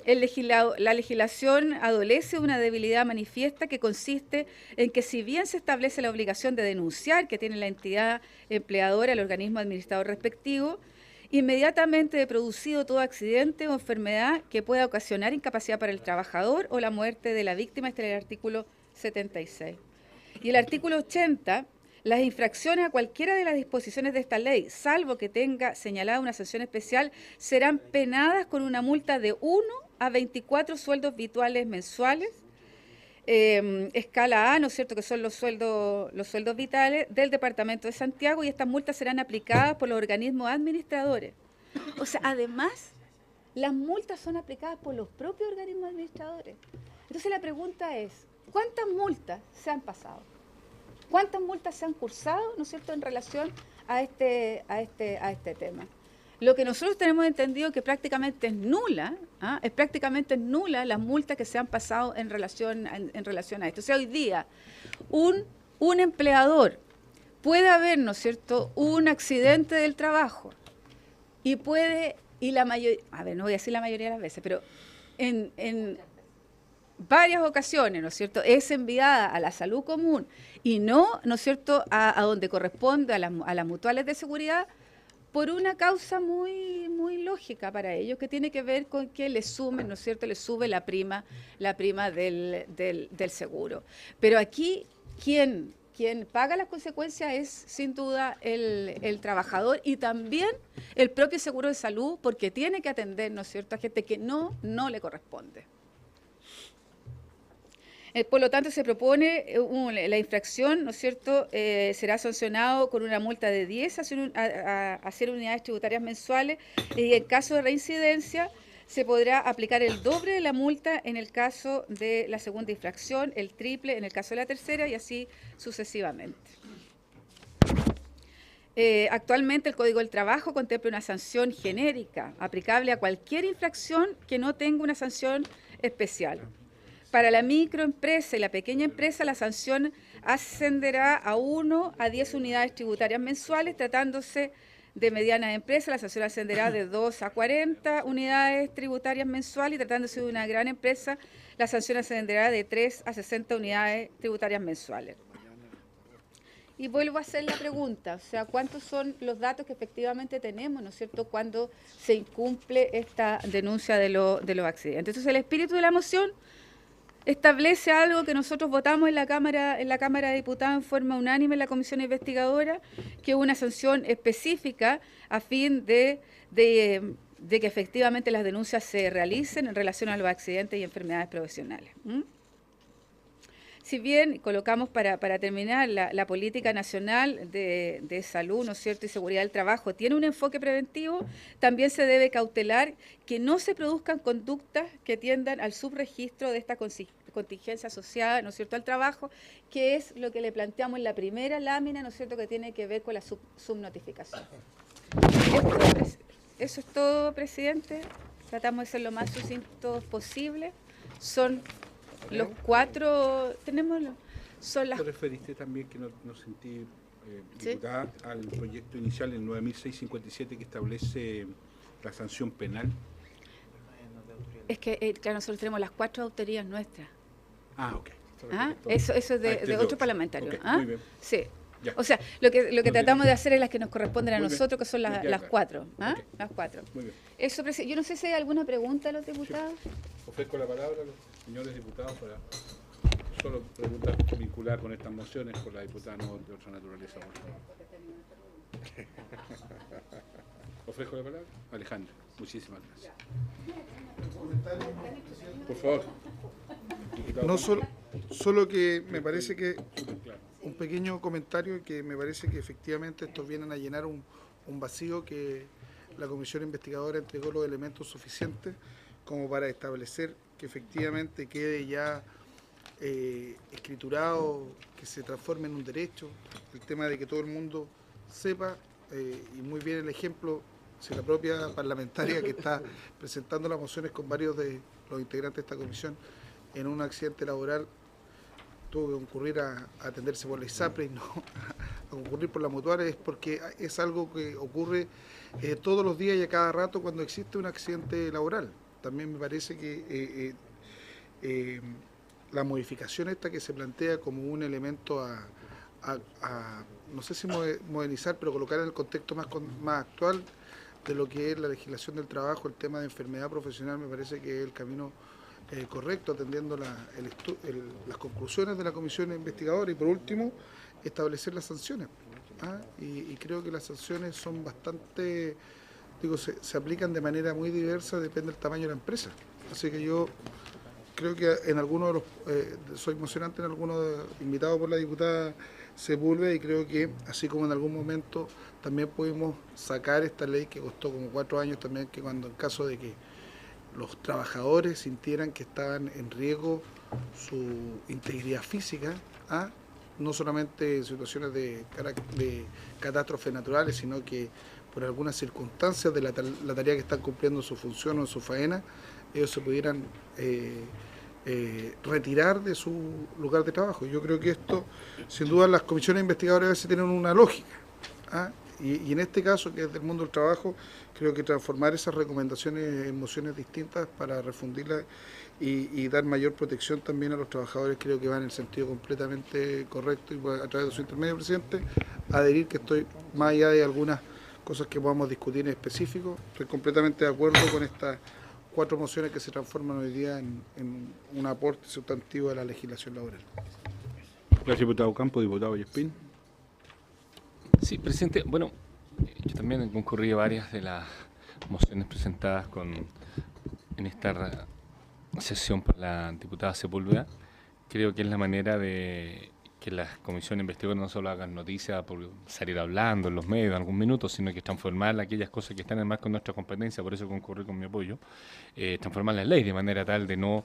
La legislación adolece de una debilidad manifiesta que consiste en que si bien se establece la obligación de denunciar que tiene la entidad empleadora al organismo administrador respectivo, inmediatamente de producido todo accidente o enfermedad que pueda ocasionar incapacidad para el trabajador o la muerte de la víctima, este es el artículo 76. Y el artículo 80, las infracciones a cualquiera de las disposiciones de esta ley, salvo que tenga señalada una sanción especial, serán penadas con una multa de 1 a 24 sueldos habituales mensuales, escala A, ¿no es cierto?, que son los sueldos vitales del Departamento de Santiago, y estas multas serán aplicadas por los organismos administradores. O sea, además, las multas son aplicadas por los propios organismos administradores. Entonces la pregunta es, ¿cuántas multas se han pasado? ¿Cuántas multas se han cursado, ¿no es cierto?, en relación a este tema? Lo que nosotros tenemos entendido que prácticamente es nula, es prácticamente nula las multas que se han pasado en relación a esto. O sea, hoy día un empleador puede haber, ¿no es cierto?, un accidente del trabajo la mayoría, no voy a decir la mayoría de las veces, pero en varias ocasiones, ¿no es cierto?, es enviada a la salud común y no es cierto?, a donde corresponde, a las mutuales de seguridad, por una causa muy, muy lógica para ellos, que tiene que ver con que le sumen, ¿no es cierto?, le sube la prima del seguro. Pero aquí, quien paga las consecuencias es, sin duda, el trabajador y también el propio seguro de salud, porque tiene que atender, ¿no es cierto?, a gente que no le corresponde. Por lo tanto, se propone la infracción, ¿no es cierto?, será sancionado con una multa de 10 a 100 unidades tributarias mensuales, y en caso de reincidencia se podrá aplicar el doble de la multa en el caso de la segunda infracción, el triple en el caso de la tercera, y así sucesivamente. Actualmente el Código del Trabajo contempla una sanción genérica aplicable a cualquier infracción que no tenga una sanción especial. Para la microempresa y la pequeña empresa, la sanción ascenderá a 1 a 10 unidades tributarias mensuales. Tratándose de medianas empresas, la sanción ascenderá de 2 a 40 unidades tributarias mensuales, y tratándose de una gran empresa, la sanción ascenderá de 3 a 60 unidades tributarias mensuales. Y vuelvo a hacer la pregunta, o sea, ¿cuántos son los datos que efectivamente tenemos, ¿no es cierto?, cuando se incumple esta denuncia de los accidentes? Entonces, el espíritu de la moción establece algo que nosotros votamos en la Cámara de Diputados en forma unánime en la Comisión Investigadora, que es una sanción específica a fin de que efectivamente las denuncias se realicen en relación a los accidentes y enfermedades profesionales. si bien colocamos para terminar la política nacional de salud, ¿no es cierto?, y seguridad del trabajo, tiene un enfoque preventivo, también se debe cautelar que no se produzcan conductas que tiendan al subregistro de esta contingencia asociada, ¿no es cierto?, al trabajo, que es lo que le planteamos en la primera lámina, ¿no es cierto?, que tiene que ver con la subnotificación. Eso es todo, presidente. Tratamos de ser lo más sucintos posible. Son los 4, son las... ¿Te referiste también que no sentí, diputada, al proyecto inicial, el 9657, que establece la sanción penal? Es que, claro, nosotros tenemos las 4 autorías nuestras. Ah, ok. Eso es de otro parlamentario. Okay, ¿ah? muy bien. Sí. Ya. O sea, lo que tratamos de hacer es las que nos corresponden a Muy bien. nosotros, que son Ya, las claro. 4. ¿ah? Ok. Las 4. Muy bien. Eso, yo no sé si hay alguna pregunta a los diputados. Ofrezco la palabra a los señores diputados para solo preguntas vinculadas con estas mociones por la diputada, no de otra naturaleza. Por favor. Ofrezco la palabra. Alejandro, muchísimas gracias. Por favor. Diputado No Campo. solo que me parece que Claro. un pequeño comentario, que me parece que efectivamente estos vienen a llenar un vacío que la comisión investigadora entregó los elementos suficientes como para establecer que efectivamente quede ya escriturado, que se transforme en un derecho, el tema de que todo el mundo sepa, y muy bien el ejemplo, si la propia parlamentaria que está presentando las mociones con varios de los integrantes de esta comisión en un accidente laboral tuvo que concurrir a atenderse por la ISAPRE y no a concurrir por la mutuaria, es porque es algo que ocurre todos los días y a cada rato cuando existe un accidente laboral. También me parece que la modificación esta que se plantea como un elemento a no sé si modernizar, pero colocar en el contexto más actual de lo que es la legislación del trabajo, el tema de enfermedad profesional, me parece que es el camino correcto, atendiendo las conclusiones de la comisión investigadora, y por último establecer las sanciones. Y creo que las sanciones son bastante, se aplican de manera muy diversa, depende del tamaño de la empresa. Así que yo creo que en algunos de los, soy emocionante en algunos invitados por la diputada Sepúlveda, y creo que así como en algún momento también pudimos sacar esta ley que costó como 4 años también, que cuando en caso de que los trabajadores sintieran que estaban en riesgo su integridad física, no solamente en situaciones de catástrofes naturales, sino que por algunas circunstancias de la tarea que están cumpliendo en su función o en su faena, ellos se pudieran retirar de su lugar de trabajo. Yo creo que esto, sin duda, las comisiones investigadoras a veces tienen una lógica, y en este caso, que es del mundo del trabajo, creo que transformar esas recomendaciones en mociones distintas para refundirlas y dar mayor protección también a los trabajadores, creo que va en el sentido completamente correcto, y a través de su intermedio, presidente, adherir que estoy, más allá de algunas cosas que podamos discutir en específico, estoy completamente de acuerdo con estas 4 mociones que se transforman hoy día en un aporte sustantivo a la legislación laboral. Gracias, diputado Campo. Diputado Yespín. Sí, presidente. Bueno, yo también he concurrido a varias de las mociones presentadas en esta sesión por la diputada Sepúlveda. Creo que es la manera de que las comisiones investigadoras no solo hagan noticias por salir hablando en los medios en algún minuto, sino que transformar aquellas cosas que están en el marco de nuestra competencia, por eso concurrí con mi apoyo, transformarlas en ley de manera tal de no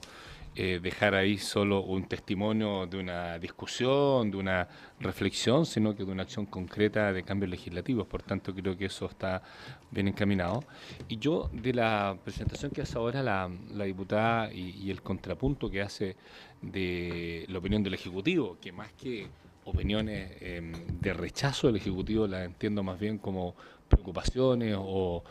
dejar ahí solo un testimonio de una discusión, de una reflexión, sino que de una acción concreta de cambios legislativos. Por tanto, creo que eso está bien encaminado. Y yo, de la presentación que hace ahora la diputada y el contrapunto que hace de la opinión del Ejecutivo, que más que opiniones de rechazo del Ejecutivo, la entiendo más bien como preocupaciones o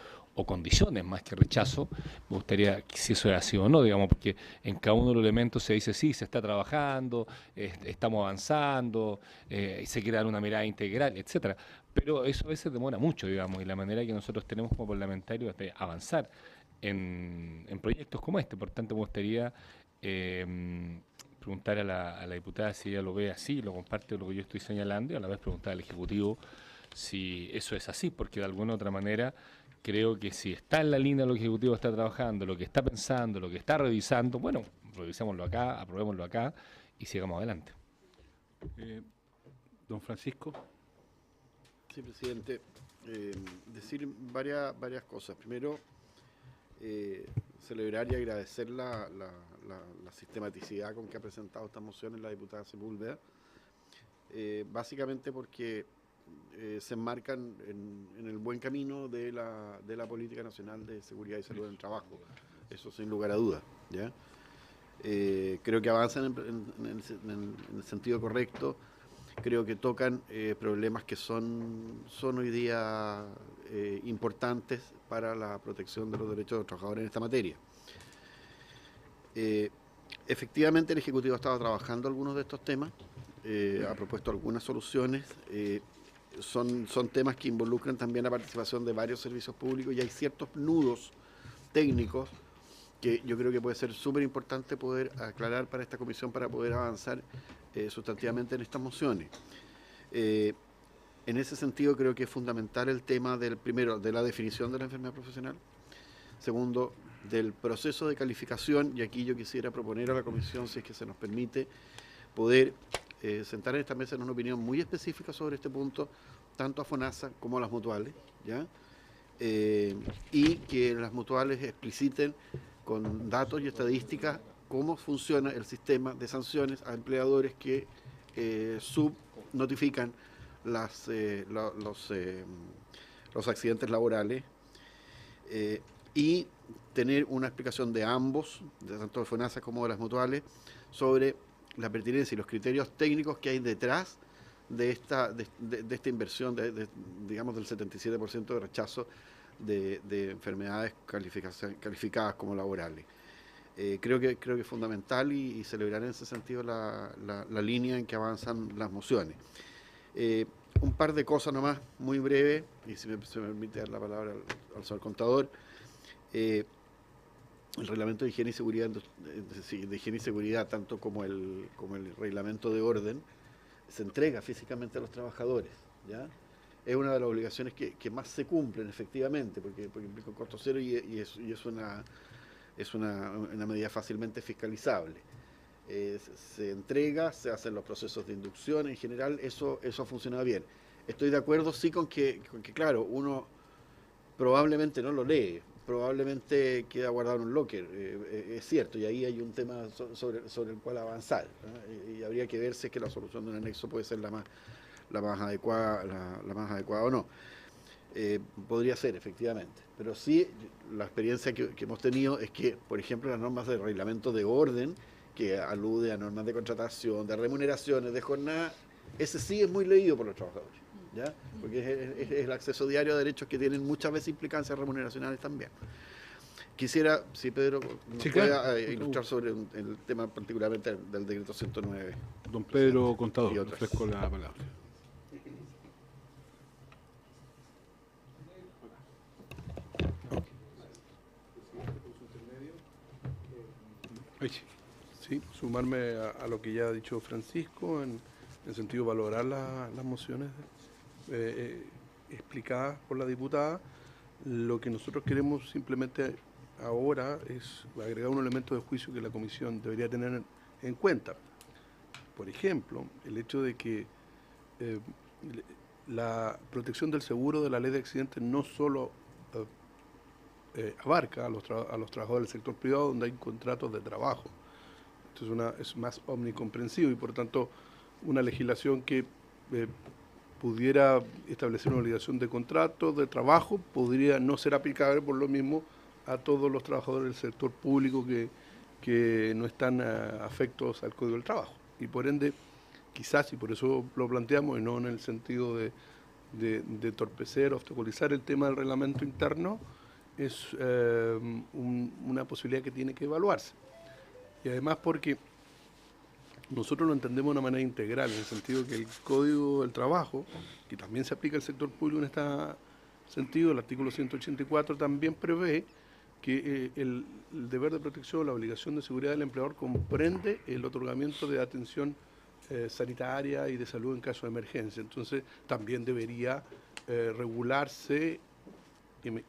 condiciones más que rechazo. Me gustaría que si eso es así o no, digamos, porque en cada uno de los elementos se dice sí, se está trabajando, estamos avanzando, se quiere dar una mirada integral, etcétera. Pero eso a veces demora mucho, digamos, y la manera que nosotros tenemos como parlamentarios de avanzar en proyectos como este. Por tanto, me gustaría preguntar a la diputada si ella lo ve así, lo comparte lo que yo estoy señalando, y a la vez preguntar al Ejecutivo si eso es así, porque de alguna u otra manera creo que si está en la línea de lo que el Ejecutivo está trabajando, lo que está pensando, lo que está revisando, bueno, revisémoslo acá, aprobémoslo acá y sigamos adelante. Don Francisco. Sí, presidente. Decir varias cosas. Primero, celebrar y agradecer la sistematicidad con que ha presentado esta moción la diputada Sepúlveda, básicamente porque se enmarcan en el buen camino de la Política Nacional de Seguridad y Salud en el Trabajo, eso sin lugar a dudas, ¿ya? Creo que avanzan en el sentido correcto. Creo que tocan problemas que son hoy día importantes para la protección de los derechos de los trabajadores en esta materia. Efectivamente, el Ejecutivo ha estado trabajando algunos de estos temas, ha propuesto algunas soluciones. Son temas que involucran también la participación de varios servicios públicos y hay ciertos nudos técnicos que yo creo que puede ser súper importante poder aclarar para esta comisión para poder avanzar sustantivamente en estas mociones. En ese sentido creo que es fundamental el tema primero, de la definición de la enfermedad profesional, segundo, del proceso de calificación, y aquí yo quisiera proponer a la comisión, si es que se nos permite, poder sentar en esta mesa en una opinión muy específica sobre este punto, tanto a FONASA como a las mutuales, ¿ya? Y que las mutuales expliciten con datos y estadísticas cómo funciona el sistema de sanciones a empleadores que subnotifican los accidentes laborales, y tener una explicación de ambos, de tanto de FONASA como de las mutuales, sobre la pertinencia y los criterios técnicos que hay detrás de esta inversión, digamos, del 77% de rechazo de enfermedades calificadas como laborales. Creo que es fundamental y celebrar en ese sentido la línea en que avanzan las mociones. Un par de cosas nomás, muy breve, y si se me permite dar la palabra al señor contador. El reglamento de higiene y seguridad, tanto como el reglamento de orden, se entrega físicamente a los trabajadores, ¿ya? Es una de las obligaciones que más se cumplen efectivamente, porque implica un costo cero y es una medida fácilmente fiscalizable. Se entrega, se hacen los procesos de inducción, en general eso ha funcionado bien. Estoy de acuerdo sí con que claro, uno probablemente no lo lee, probablemente queda guardado en un locker, es cierto, y ahí hay un tema sobre el cual avanzar, ¿no? Y habría que ver si es que la solución de un anexo puede ser la más adecuada o no. Podría ser, efectivamente, pero sí la experiencia que hemos tenido es que, por ejemplo, las normas del reglamento de orden, que alude a normas de contratación, de remuneraciones, de jornada, ese sí es muy leído por los trabajadores, ¿ya? Porque es el acceso diario a derechos que tienen muchas veces implicancias remuneracionales también. Quisiera, si Pedro nos pueda ilustrar sobre el tema particularmente del decreto 109. Don Pedro Contador, le ofrezco la palabra. Sí, sumarme a lo que ya ha dicho Francisco, en el sentido de valorar las mociones explicadas por la diputada. Lo que nosotros queremos simplemente ahora es agregar un elemento de juicio que la comisión debería tener en cuenta. Por ejemplo, el hecho de que la protección del seguro de la ley de accidentes no solo abarca a los trabajadores del sector privado donde hay contratos de trabajo. Esto es más omnicomprensivo y por tanto una legislación que pudiera establecer una obligación de contrato, de trabajo, podría no ser aplicable por lo mismo a todos los trabajadores del sector público que no están afectos al Código del Trabajo. Y por ende, quizás, y por eso lo planteamos, y no en el sentido de torpecer, obstaculizar el tema del reglamento interno, es una posibilidad que tiene que evaluarse. Y además porque nosotros lo entendemos de una manera integral, en el sentido que el Código del Trabajo, que también se aplica al sector público en este sentido, el artículo 184 también prevé que el deber de protección, la obligación de seguridad del empleador comprende el otorgamiento de atención sanitaria y de salud en caso de emergencia. Entonces también debería regularse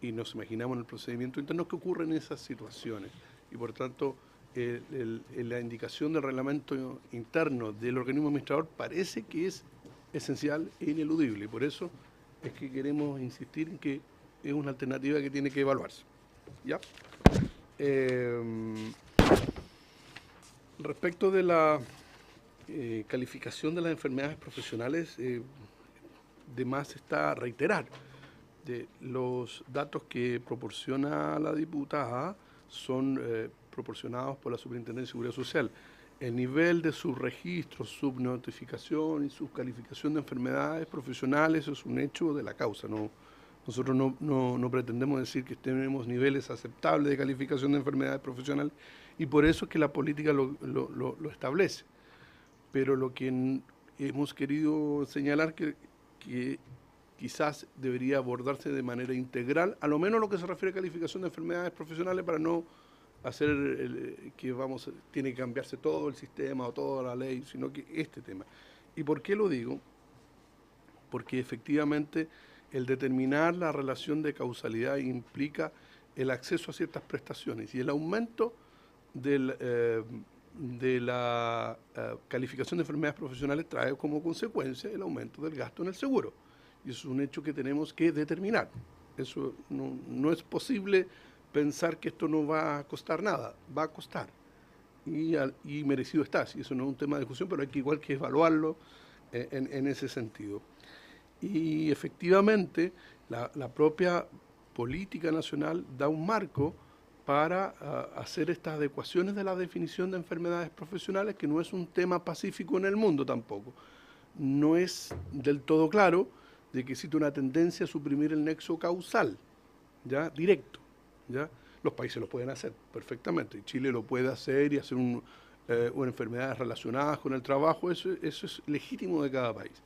y nos imaginamos en el procedimiento interno que ocurren esas situaciones. Y por tanto la indicación del reglamento interno del organismo administrador parece que es esencial e ineludible. Y por eso es que queremos insistir en que es una alternativa que tiene que evaluarse. ¿Ya? Respecto de la calificación de las enfermedades profesionales, de más está reiterar de los datos que proporciona la diputada son proporcionados por la Superintendencia de Seguridad Social. El nivel de subregistro, subnotificación y subcalificación de enfermedades profesionales es un hecho de la causa. Nosotros no pretendemos decir que tenemos niveles aceptables de calificación de enfermedades profesionales y por eso es que la política lo establece. Pero lo que hemos querido señalar que quizás debería abordarse de manera integral, a lo menos lo que se refiere a calificación de enfermedades profesionales, para no hacer tiene que cambiarse todo el sistema o toda la ley, sino que este tema. ¿Y por qué lo digo? Porque efectivamente el determinar la relación de causalidad implica el acceso a ciertas prestaciones y el aumento de la calificación de enfermedades profesionales trae como consecuencia el aumento del gasto en el seguro. Y eso es un hecho que tenemos que determinar. Eso no es posible pensar que esto no va a costar nada, va a costar. Y merecido está, si eso no es un tema de discusión, pero hay que igual que evaluarlo en ese sentido. Y efectivamente la propia política nacional da un marco para hacer estas adecuaciones de la definición de enfermedades profesionales, que no es un tema pacífico en el mundo tampoco. No es del todo claro de que existe una tendencia a suprimir el nexo causal, ¿ya? Directo, ¿ya? Los países lo pueden hacer perfectamente, y Chile lo puede hacer y hacer enfermedades relacionadas con el trabajo, eso es legítimo de cada país.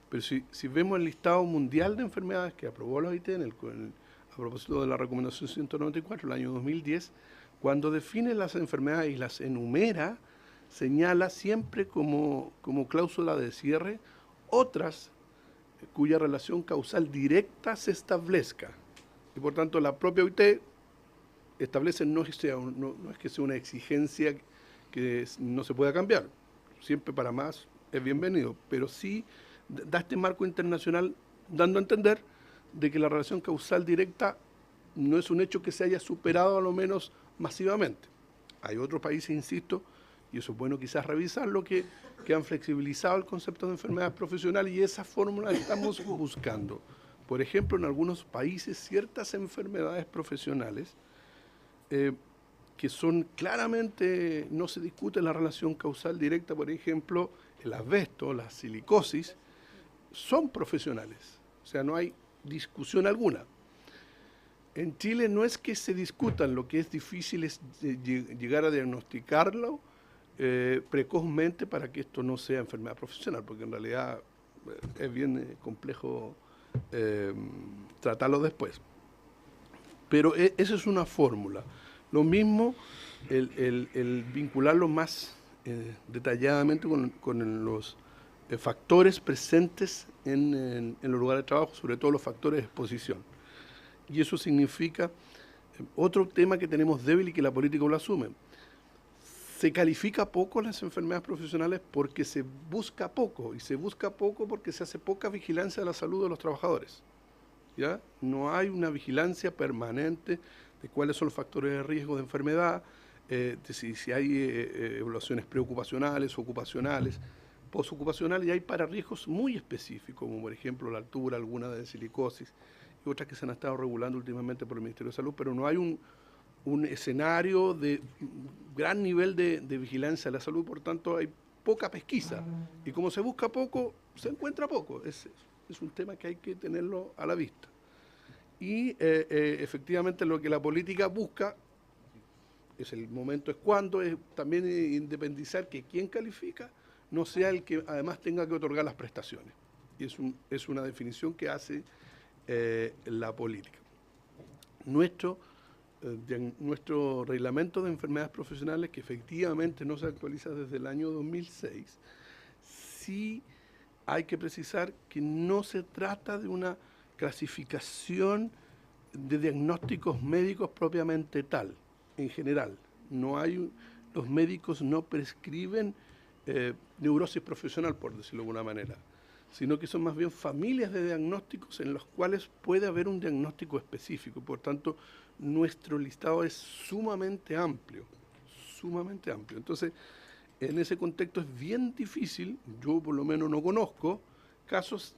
Pero si vemos el listado mundial de enfermedades que aprobó la OIT a propósito de la recomendación 194 del año 2010, cuando define las enfermedades y las enumera, señala siempre como cláusula de cierre otras cuya relación causal directa se establezca. Y por tanto la propia OIT establece, no es que sea una exigencia que no se pueda cambiar, siempre para más es bienvenido, pero sí da este marco internacional dando a entender de que la relación causal directa no es un hecho que se haya superado a lo menos masivamente. Hay otros países, insisto, y eso es bueno quizás revisarlo, que han flexibilizado el concepto de enfermedad profesional y esa fórmula estamos buscando. Por ejemplo, en algunos países ciertas enfermedades profesionales que son claramente, no se discute la relación causal directa, por ejemplo, el asbesto, la silicosis, son profesionales, o sea, no hay discusión alguna. En Chile no es que se discutan, lo que es difícil es llegar a diagnosticarlo precozmente para que esto no sea enfermedad profesional, porque en realidad es bien complejo tratarlo después. Pero esa es una fórmula. Lo mismo el vincularlo más detalladamente con los factores presentes en los lugares de trabajo, sobre todo los factores de exposición. Y eso significa otro tema que tenemos débil y que la política lo asume. Se califica poco las enfermedades profesionales porque se busca poco, y se busca poco porque se hace poca vigilancia de la salud de los trabajadores. ¿Ya? No hay una vigilancia permanente de cuáles son los factores de riesgo de enfermedad, de si hay evaluaciones preocupacionales, ocupacionales, postocupacionales, y hay para riesgos muy específicos, como por ejemplo la altura, alguna de silicosis, y otras que se han estado regulando últimamente por el Ministerio de Salud, pero no hay un escenario de gran nivel de vigilancia de la salud, por tanto hay poca pesquisa, y como se busca poco, se encuentra poco. Es un tema que hay que tenerlo a la vista. Y efectivamente lo que la política busca, el momento es cuando, es también independizar que quien califica no sea el que además tenga que otorgar las prestaciones. Y es una definición que hace la política. Nuestro reglamento de enfermedades profesionales, que efectivamente no se actualiza desde el año 2006, sí hay que precisar que no se trata de una clasificación de diagnósticos médicos propiamente tal, en general. No hay los médicos no prescriben neurosis profesional, por decirlo de alguna manera, sino que son más bien familias de diagnósticos en los cuales puede haber un diagnóstico específico. Por tanto, nuestro listado es sumamente amplio, sumamente amplio. Entonces, en ese contexto es bien difícil, yo por lo menos no conozco casos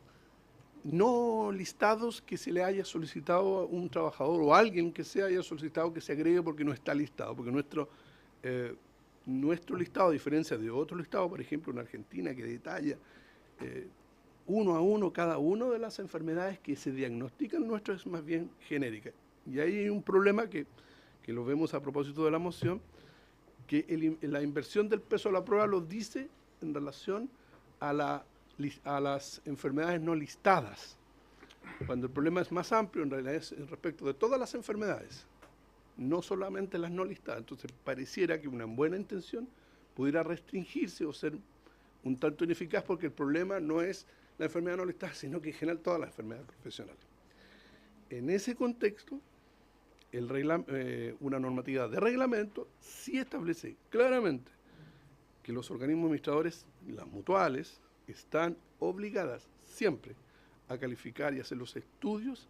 no listados que se le haya solicitado a un trabajador o a alguien que se haya solicitado que se agregue porque no está listado, porque nuestro listado, a diferencia de otro listado, por ejemplo en Argentina, que detalla uno a uno cada una de las enfermedades que se diagnostican, nuestro es más bien genérica. Y ahí hay un problema que lo vemos a propósito de la moción, que la inversión del peso a la prueba lo dice en relación a las enfermedades no listadas, cuando el problema es más amplio, en realidad es respecto de todas las enfermedades, no solamente las no listadas. Entonces pareciera que una buena intención pudiera restringirse o ser un tanto ineficaz, porque el problema no es la enfermedad no listada, sino que en general todas las enfermedades profesionales. En ese contexto, una normativa de reglamento sí establece claramente que los organismos administradores, las mutuales, están obligadas siempre a calificar y hacer los estudios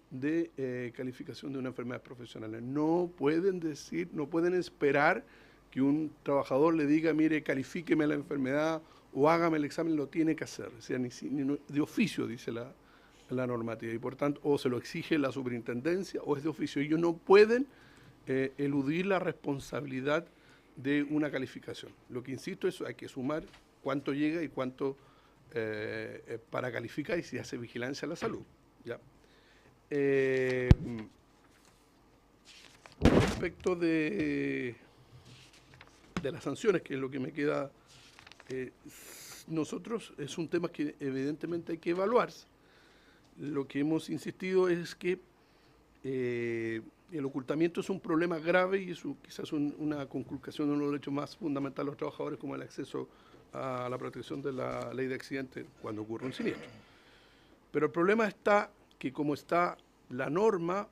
de calificación de una enfermedad profesional. No pueden esperar que un trabajador le diga, mire, califíqueme la enfermedad o hágame el examen, lo tiene que hacer. O sea, ni de oficio, dice la normativa, y por tanto, o se lo exige la superintendencia o es de oficio. Ellos no pueden eludir la responsabilidad de una calificación. Lo que insisto es hay que sumar cuánto llega y cuánto para calificar y si hace vigilancia a la salud. ¿Ya? Respecto de las sanciones, que es lo que me queda, nosotros es un tema que evidentemente hay que evaluar. Lo que hemos insistido es que el ocultamiento es un problema grave y es quizás una conculcación de uno de los derechos más fundamentales de los trabajadores, como el acceso a la protección de la ley de accidentes cuando ocurre un siniestro. Pero el problema está que, como está la norma,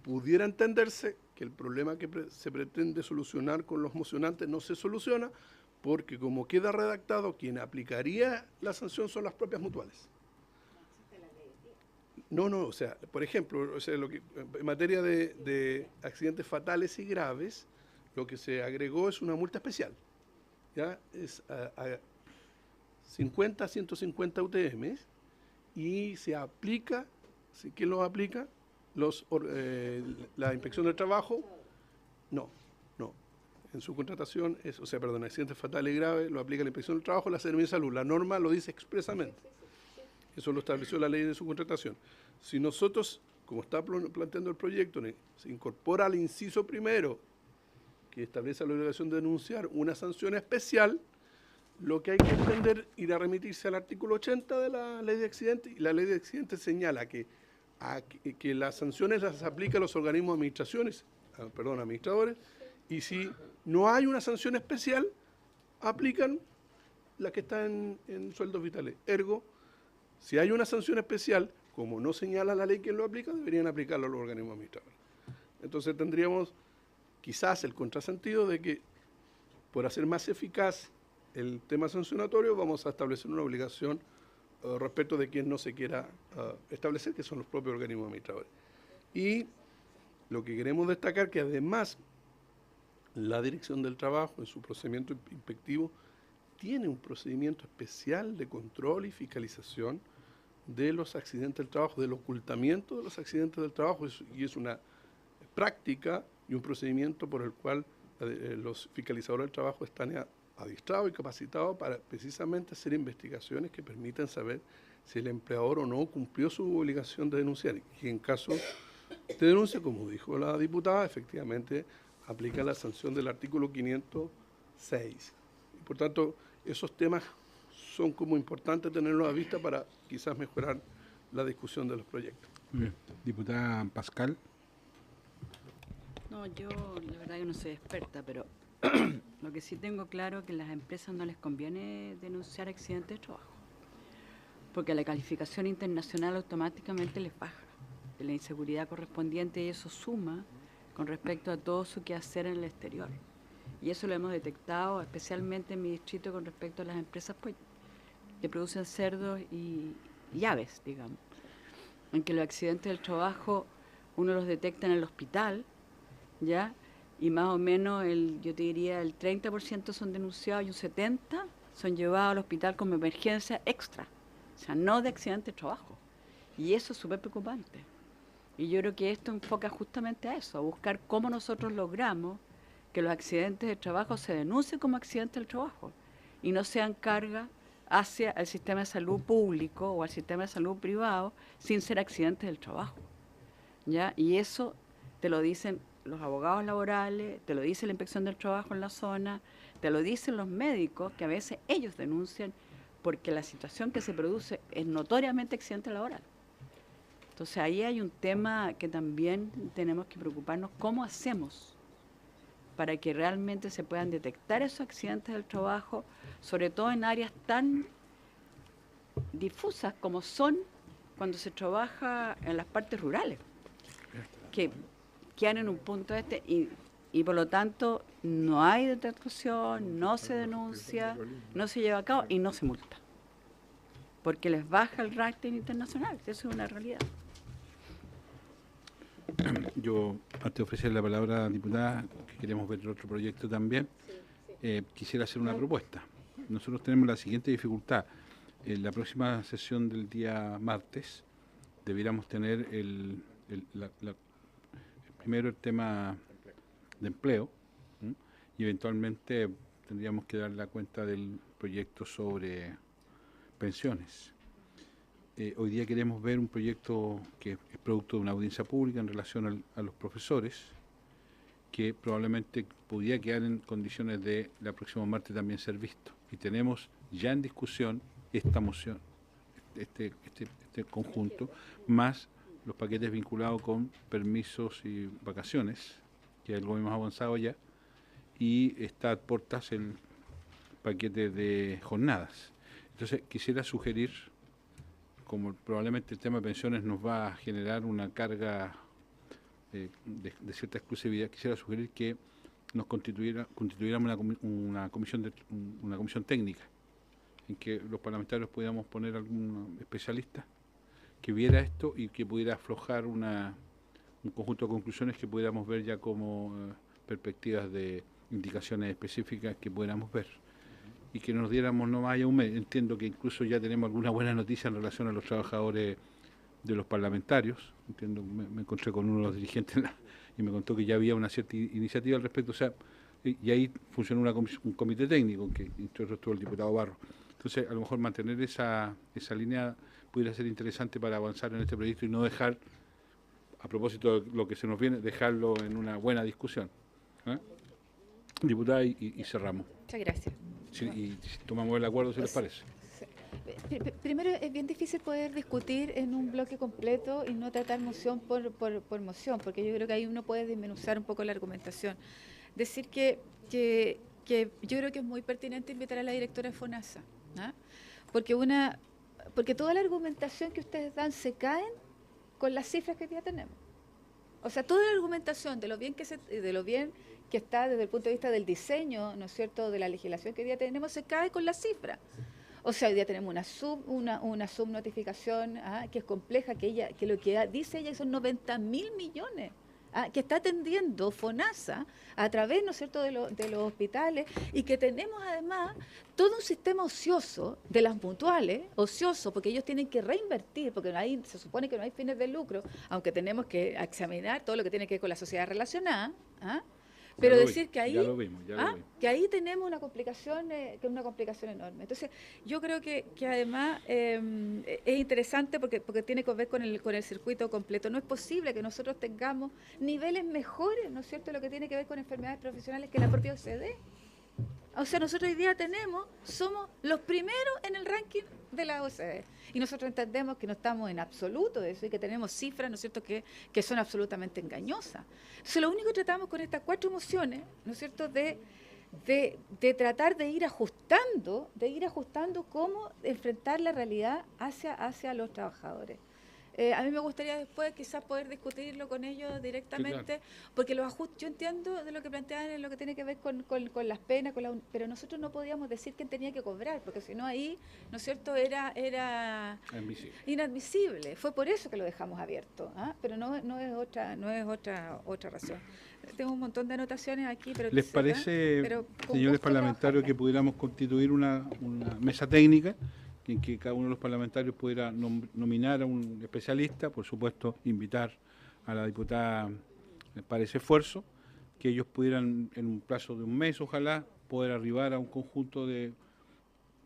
pudiera entenderse que el problema que se pretende solucionar con los mocionantes no se soluciona, porque como queda redactado, quien aplicaría la sanción son las propias mutuales. No, o sea, por ejemplo, en materia de accidentes fatales y graves, lo que se agregó es una multa especial. ¿Ya? Es a 50 a 150 UTM y se aplica, ¿quién lo aplica? La Inspección del Trabajo, no. En su contratación, accidentes fatales y graves, lo aplica la Inspección del Trabajo, la Seremía de Salud. La norma lo dice expresamente. Eso lo estableció la ley de su contratación. Si nosotros, como está planteando el proyecto, se incorpora al inciso primero, que establece la obligación de denunciar una sanción especial, lo que hay que entender, ir a remitirse al artículo 80 de la ley de accidentes, y la ley de accidentes señala que las sanciones las aplica a los organismos administradores, y si no hay una sanción especial, aplican las que están en sueldos vitales. Ergo, si hay una sanción especial, como no señala la ley quien lo aplica, deberían aplicarlo a los organismos administradores. Entonces tendríamos quizás el contrasentido de que, por hacer más eficaz el tema sancionatorio, vamos a establecer una obligación respecto de quien no se quiera establecer, que son los propios organismos administradores. Y lo que queremos destacar que además la Dirección del Trabajo, en su procedimiento inspectivo, tiene un procedimiento especial de control y fiscalización de los accidentes del trabajo, del ocultamiento de los accidentes del trabajo, y es una práctica y un procedimiento por el cual los fiscalizadores del trabajo están adiestrados y capacitados para precisamente hacer investigaciones que permitan saber si el empleador o no cumplió su obligación de denunciar. Y en caso de denuncia, como dijo la diputada, efectivamente aplica la sanción del artículo 506. Y por tanto, esos temas son como importantes tenerlos a vista para quizás mejorar la discusión de los proyectos. Bien. Diputada Pascal. No, yo la verdad que no soy experta, pero lo que sí tengo claro es que a las empresas no les conviene denunciar accidentes de trabajo, porque la calificación internacional automáticamente les baja de la inseguridad correspondiente, y eso suma con respecto a todo su quehacer en el exterior. Y eso lo hemos detectado especialmente en mi distrito con respecto a las empresas pues, que producen cerdos y aves, digamos. En que los accidentes del trabajo uno los detecta en el hospital, ¿ya? Y más o menos, yo te diría, el 30% son denunciados y un 70% son llevados al hospital como emergencia extra. O sea, no de accidente de trabajo. Y eso es súper preocupante. Y yo creo que esto enfoca justamente a eso, a buscar cómo nosotros logramos que los accidentes de trabajo se denuncien como accidentes del trabajo y no sean carga hacia el sistema de salud público o al sistema de salud privado sin ser accidentes del trabajo, ¿ya? Y eso te lo dicen los abogados laborales, te lo dice la inspección del trabajo en la zona, te lo dicen los médicos, que a veces ellos denuncian porque la situación que se produce es notoriamente accidente laboral. Entonces ahí hay un tema que también tenemos que preocuparnos, ¿cómo hacemos para que realmente se puedan detectar esos accidentes del trabajo, sobre todo en áreas tan difusas como son cuando se trabaja en las partes rurales, que quedan en un punto y por lo tanto no hay detección, no se denuncia, no se lleva a cabo y no se multa, porque les baja el rating internacional, eso es una realidad. Yo, antes de ofrecer la palabra, diputada, que queremos ver el otro proyecto también, quisiera hacer una propuesta. Nosotros tenemos la siguiente dificultad. En la próxima sesión del día martes debiéramos tener primero el tema de empleo, ¿sí? Y eventualmente tendríamos que dar la cuenta del proyecto sobre pensiones. Hoy día queremos ver un proyecto que es producto de una audiencia pública en relación a los profesores, que probablemente pudiera quedar en condiciones de la próxima martes también ser visto. Y tenemos ya en discusión esta moción, este conjunto, más los paquetes vinculados con permisos y vacaciones, que es algo más avanzado ya, y está a puertas el paquete de jornadas. Entonces quisiera sugerir, como probablemente el tema de pensiones nos va a generar una carga de cierta exclusividad, quisiera sugerir que nos constituyéramos una comisión técnica, en que los parlamentarios pudiéramos poner algún especialista que viera esto y que pudiera aflojar un conjunto de conclusiones que pudiéramos ver ya como perspectivas de indicaciones específicas que pudiéramos ver. Y que nos diéramos no más allá un mes. Entiendo que incluso ya tenemos alguna buena noticia en relación a los trabajadores de los parlamentarios. Entiendo, me encontré con uno de los dirigentes y me contó que ya había una cierta iniciativa al respecto. O sea, y ahí funcionó un comité técnico, que entre otros estuvo el diputado Barro. Entonces, a lo mejor mantener esa línea pudiera ser interesante para avanzar en este proyecto y no dejar, a propósito de lo que se nos viene, dejarlo en una buena discusión. Diputada, y cerramos. Muchas gracias. Sí, y tomamos el acuerdo, si les parece. Primero, es bien difícil poder discutir en un bloque completo y no tratar moción por moción, porque yo creo que ahí uno puede desmenuzar un poco la argumentación. Decir que yo creo que es muy pertinente invitar a la directora de FONASA, ¿no? Porque toda la argumentación que ustedes dan se caen con las cifras que ya tenemos. O sea, toda la argumentación de lo bien que está desde el punto de vista del diseño, ¿no es cierto?, de la legislación que hoy día tenemos, se cae con las cifras. O sea, hoy día tenemos una subnotificación que es compleja, que lo que dice ella son 90.000 millones, que está atendiendo FONASA a través, ¿no es cierto?, de los hospitales, y que tenemos además todo un sistema ocioso de las mutuales, ocioso, porque ellos tienen que reinvertir, porque se supone que no hay fines de lucro, aunque tenemos que examinar todo lo que tiene que ver con la sociedad relacionada, pero decir que ahí, que ahí tenemos una complicación, que es una complicación enorme. Entonces, yo creo que además es interesante porque tiene que ver con el circuito completo. No es posible que nosotros tengamos niveles mejores, ¿no es cierto?, lo que tiene que ver con enfermedades profesionales que la propia OCDE. O sea, nosotros hoy día somos los primeros en el ranking de la OCDE. Y nosotros entendemos que no estamos en absoluto de eso y que tenemos cifras, ¿no es cierto?, que son absolutamente engañosas. Entonces, lo único que tratamos con estas 4 mociones, ¿no es cierto?, de tratar de ir ajustando cómo enfrentar la realidad hacia los trabajadores. A mí me gustaría después quizás poder discutirlo con ellos directamente, sí, claro, porque los ajustes, yo entiendo de lo que plantean en lo que tiene que ver con las penas, pero nosotros no podíamos decir quién tenía que cobrar, porque si no ahí, ¿no es cierto?, era inadmisible. Fue por eso que lo dejamos abierto, ¿ah? Pero no es otra razón. Tengo un montón de anotaciones aquí, pero ¿les parece, señores parlamentarios, que pudiéramos constituir una mesa técnica en que cada uno de los parlamentarios pudiera nominar a un especialista, por supuesto invitar a la diputada para ese esfuerzo, que ellos pudieran en un plazo de un mes, ojalá, poder arribar a un conjunto de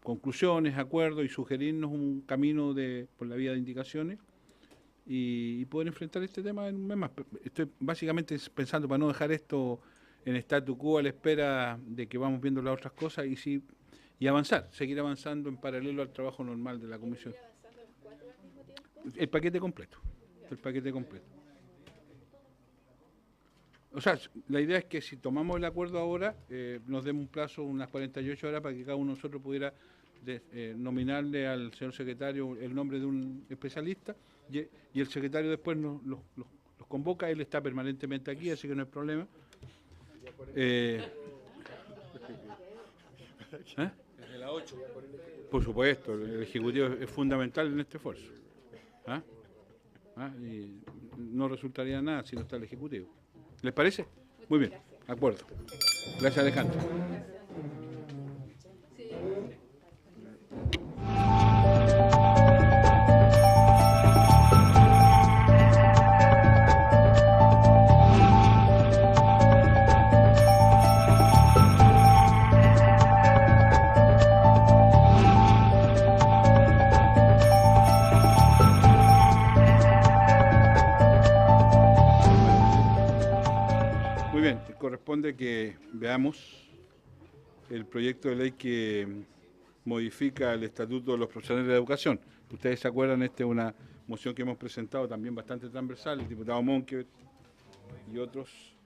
conclusiones, acuerdos y sugerirnos un camino por la vía de indicaciones y poder enfrentar este tema en un mes más? Estoy básicamente pensando para no dejar esto en statu quo a la espera de que vamos viendo las otras cosas y avanzar, seguir avanzando en paralelo al trabajo normal de la comisión. El paquete completo. O sea, la idea es que si tomamos el acuerdo ahora, nos demos un plazo, unas 48 horas, para que cada uno de nosotros pudiera nominarle al señor secretario el nombre de un especialista y el secretario después los convoca. Él está permanentemente aquí, así que no hay problema. Desde la 8. Por supuesto, el Ejecutivo es fundamental en este esfuerzo. Y no resultaría nada si no está el Ejecutivo. ¿Les parece? Muy bien, de acuerdo. Gracias, Alejandro. Corresponde que veamos el proyecto de ley que modifica el Estatuto de los Profesionales de la Educación. Ustedes se acuerdan, esta es una moción que hemos presentado también bastante transversal, el diputado Monque y otros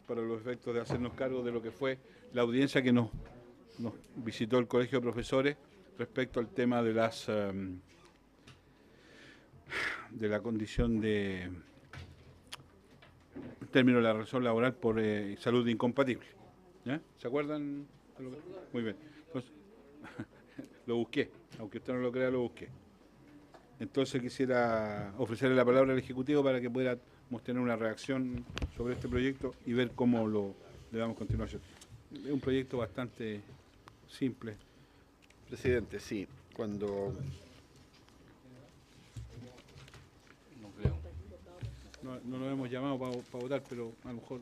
para los efectos de hacernos cargo de lo que fue la audiencia que nos visitó el Colegio de Profesores respecto al tema de la condición de término de la relación laboral por salud incompatible. ¿Ya? ¿Se acuerdan? Muy bien. Entonces, lo busqué, aunque usted no lo crea, lo busqué. Entonces quisiera ofrecerle la palabra al Ejecutivo para que pudiéramos tener una reacción sobre este proyecto y ver cómo le damos continuación. Es un proyecto bastante simple. Presidente, sí. Cuando... No lo hemos llamado para votar, pero a lo mejor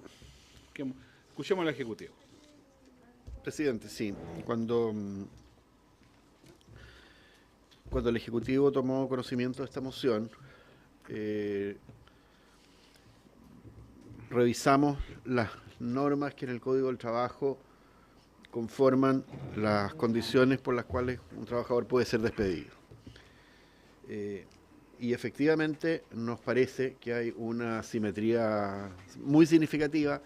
escuchemos al Ejecutivo. Presidente, sí. Cuando el Ejecutivo tomó conocimiento de esta moción, revisamos las normas que en el Código del Trabajo conforman las condiciones por las cuales un trabajador puede ser despedido. Y efectivamente nos parece que hay una simetría muy significativa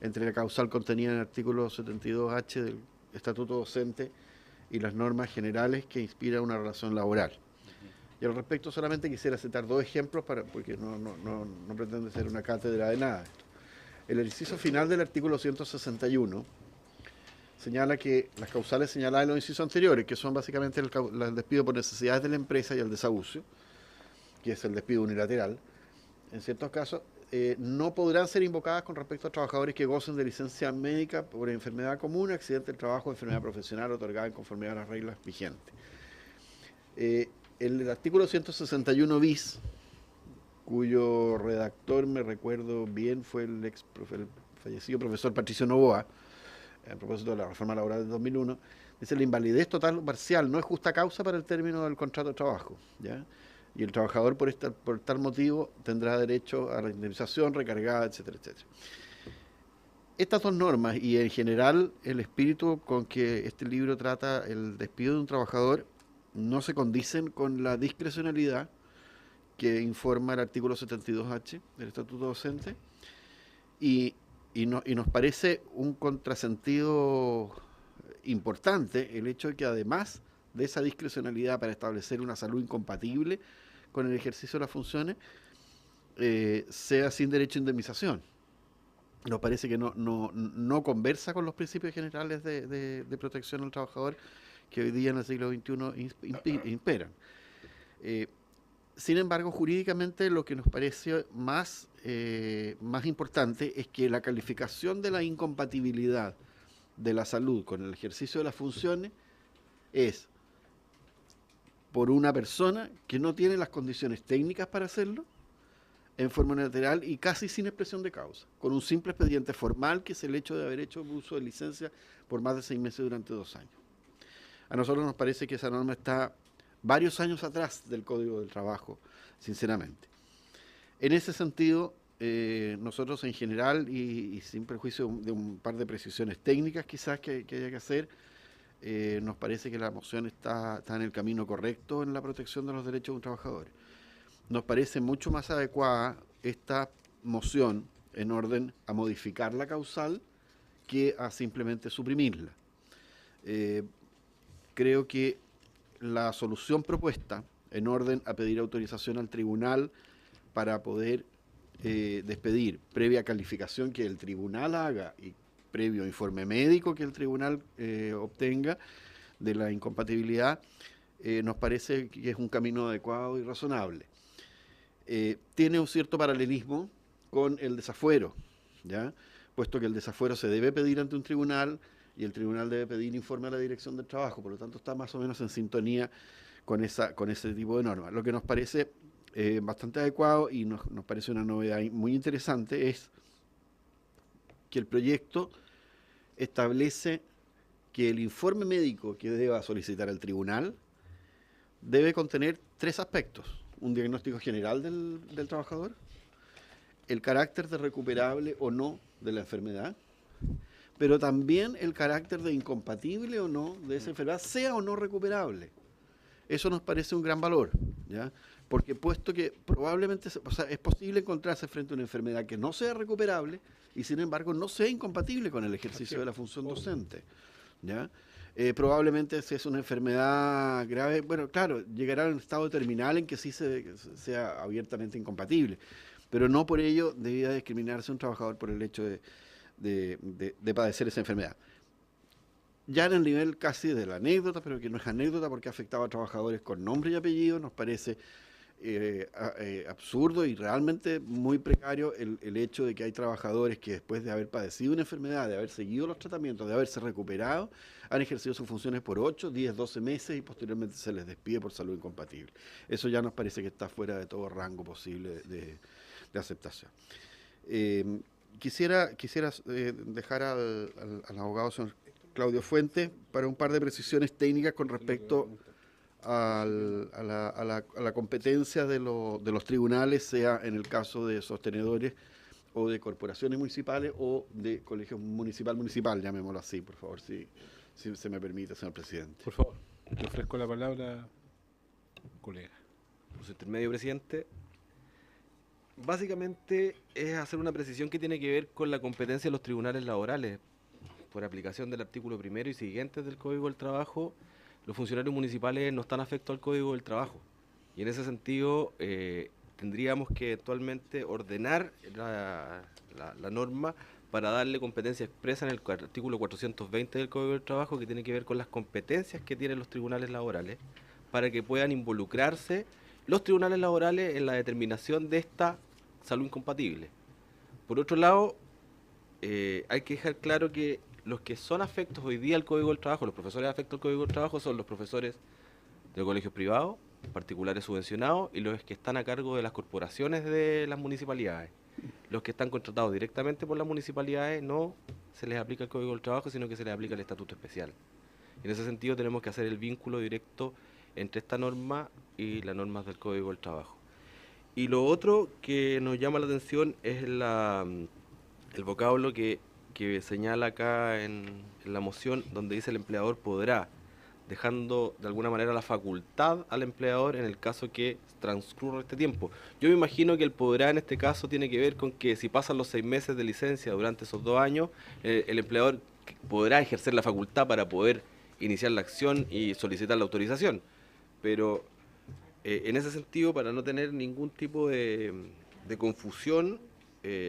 entre la causal contenida en el artículo 72H del Estatuto Docente y las normas generales que inspiran una relación laboral. Y al respecto solamente quisiera citar dos ejemplos porque no pretende ser una cátedra de nada. El inciso final del artículo 161 señala que las causales señaladas en los incisos anteriores, que son básicamente el despido por necesidades de la empresa y el desahucio, que es el despido unilateral, en ciertos casos, no podrán ser invocadas con respecto a trabajadores que gocen de licencia médica por enfermedad común, accidente del trabajo o enfermedad profesional otorgada en conformidad a las reglas vigentes. El artículo 161 bis, cuyo redactor, me recuerdo bien, fue el fallecido profesor Patricio Novoa, a propósito de la reforma laboral del 2001, dice: la invalidez total o parcial no es justa causa para el término del contrato de trabajo, ¿ya? Y el trabajador por tal motivo tendrá derecho a la indemnización recargada, etcétera, etcétera. Estas dos normas y en general el espíritu con que este libro trata el despido de un trabajador no se condicen con la discrecionalidad que informa el artículo 72H del Estatuto Docente y nos parece un contrasentido importante el hecho de que además de esa discrecionalidad para establecer una salud incompatible con el ejercicio de las funciones sea sin derecho a indemnización. Nos parece que no conversa con los principios generales de protección al trabajador que hoy día en el siglo XXI imperan. Sin embargo, jurídicamente lo que nos parece más importante es que la calificación de la incompatibilidad de la salud con el ejercicio de las funciones es por una persona que no tiene las condiciones técnicas para hacerlo, en forma unilateral y casi sin expresión de causa, con un simple expediente formal que es el hecho de haber hecho uso de licencia por más de 6 meses durante 2 años. A nosotros nos parece que esa norma está varios años atrás del Código del Trabajo, sinceramente. En ese sentido, nosotros en general, y sin perjuicio de un par de precisiones técnicas quizás que haya que hacer, nos parece que la moción está en el camino correcto en la protección de los derechos de un trabajador. Nos parece mucho más adecuada esta moción en orden a modificar la causal que a simplemente suprimirla. Creo que la solución propuesta en orden a pedir autorización al tribunal para poder despedir, previa calificación que el tribunal haga y previo informe médico que el tribunal obtenga de la incompatibilidad, nos parece que es un camino adecuado y razonable. Tiene un cierto paralelismo con el desafuero, ¿ya? Puesto que el desafuero se debe pedir ante un tribunal y el tribunal debe pedir informe a la Dirección del Trabajo, por lo tanto está más o menos en sintonía con ese tipo de normas. Lo que nos parece bastante adecuado y nos parece una novedad muy interesante es que el proyecto establece que el informe médico que deba solicitar el tribunal debe contener 3 aspectos: un diagnóstico general del trabajador, el carácter de recuperable o no de la enfermedad, pero también el carácter de incompatible o no de esa enfermedad, sea o no recuperable. Eso nos parece un gran valor, ¿ya? Porque puesto que probablemente es posible encontrarse frente a una enfermedad que no sea recuperable y sin embargo no sea incompatible con el ejercicio de la función docente, ¿ya? Probablemente si es una enfermedad grave, bueno, claro, llegará a un estado terminal en que sí sea abiertamente incompatible, pero no por ello debía discriminarse un trabajador por el hecho de padecer esa enfermedad. Ya en el nivel casi de la anécdota, pero que no es anécdota porque ha afectado a trabajadores con nombre y apellido, nos parece absurdo y realmente muy precario el hecho de que hay trabajadores que después de haber padecido una enfermedad, de haber seguido los tratamientos, de haberse recuperado, han ejercido sus funciones por 8, 10, 12 meses y posteriormente se les despide por salud incompatible. Eso ya nos parece que está fuera de todo rango posible de aceptación. Quisiera dejar al abogado señor Claudio Fuentes para un par de precisiones técnicas con respecto a la competencia de los tribunales, sea en el caso de sostenedores o de corporaciones municipales o de colegio municipal, llamémoslo así, por favor, si se me permite, señor presidente. Por favor, le ofrezco la palabra, colega. Por su intermedio, presidente. Básicamente es hacer una precisión que tiene que ver con la competencia de los tribunales laborales. Por aplicación del artículo 1 y siguientes del Código del Trabajo, los funcionarios municipales no están afectos al Código del Trabajo. Y en ese sentido tendríamos que actualmente ordenar la norma para darle competencia expresa en el artículo 420 del Código del Trabajo, que tiene que ver con las competencias que tienen los tribunales laborales, para que puedan involucrarse los tribunales laborales en la determinación de esta salud incompatible. Por otro lado, hay que dejar claro que los que son afectos hoy día al Código del Trabajo, los profesores afectos al Código del Trabajo, son los profesores de colegios privados, particulares subvencionados, y los que están a cargo de las corporaciones de las municipalidades. Los que están contratados directamente por las municipalidades no se les aplica el Código del Trabajo, sino que se les aplica el Estatuto Especial. En ese sentido tenemos que hacer el vínculo directo entre esta norma y las normas del Código del Trabajo. Y lo otro que nos llama la atención es el vocablo que señala acá en la moción, donde dice el empleador podrá, dejando de alguna manera la facultad al empleador en el caso que transcurra este tiempo. Yo me imagino que el podrá en este caso tiene que ver con que si pasan los 6 meses de licencia durante esos 2 años, el empleador podrá ejercer la facultad para poder iniciar la acción y solicitar la autorización. Pero En ese sentido, para no tener ningún tipo de confusión,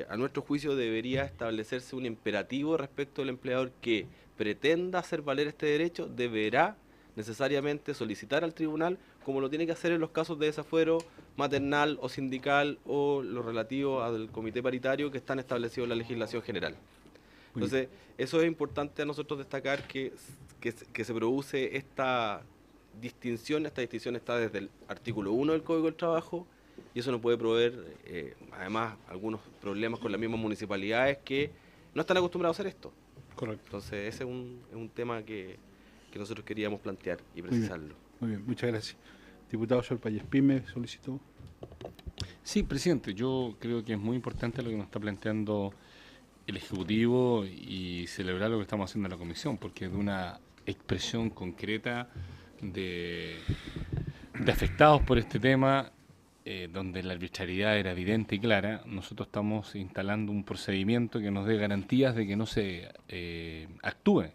a nuestro juicio debería establecerse un imperativo respecto al empleador que pretenda hacer valer este derecho, deberá necesariamente solicitar al tribunal, como lo tiene que hacer en los casos de desafuero maternal o sindical o lo relativo al comité paritario que están establecidos en la legislación general. Entonces, eso es importante a nosotros destacar que se produce esta distinción está desde el artículo 1 del Código del Trabajo, y eso nos puede proveer, además, algunos problemas con las mismas municipalidades que no están acostumbrados a hacer esto. Correcto. Entonces, ese es un tema que nosotros queríamos plantear y precisarlo. Muy bien, muchas gracias. Diputado Solpa Yespín me solicitó. Sí, presidente, yo creo que es muy importante lo que nos está planteando el Ejecutivo y celebrar lo que estamos haciendo en la Comisión, porque es de una expresión concreta de afectados por este tema, donde la arbitrariedad era evidente y clara. Nosotros estamos instalando un procedimiento que nos dé garantías de que no se actúe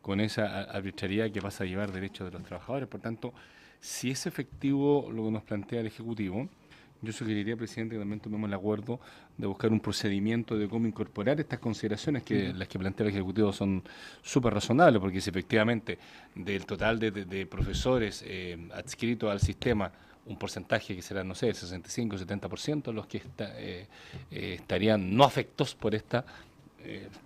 con esa arbitrariedad que pasa a llevar derechos de los trabajadores. Por tanto, si es efectivo lo que nos plantea el Ejecutivo, yo sugeriría, presidente, que también tomemos el acuerdo de buscar un procedimiento de cómo incorporar estas consideraciones, que las que plantea el Ejecutivo son súper razonables, porque si efectivamente del total de profesores adscritos al sistema, un porcentaje que será, no sé, 65, 70%, los que estarían no afectos por esta,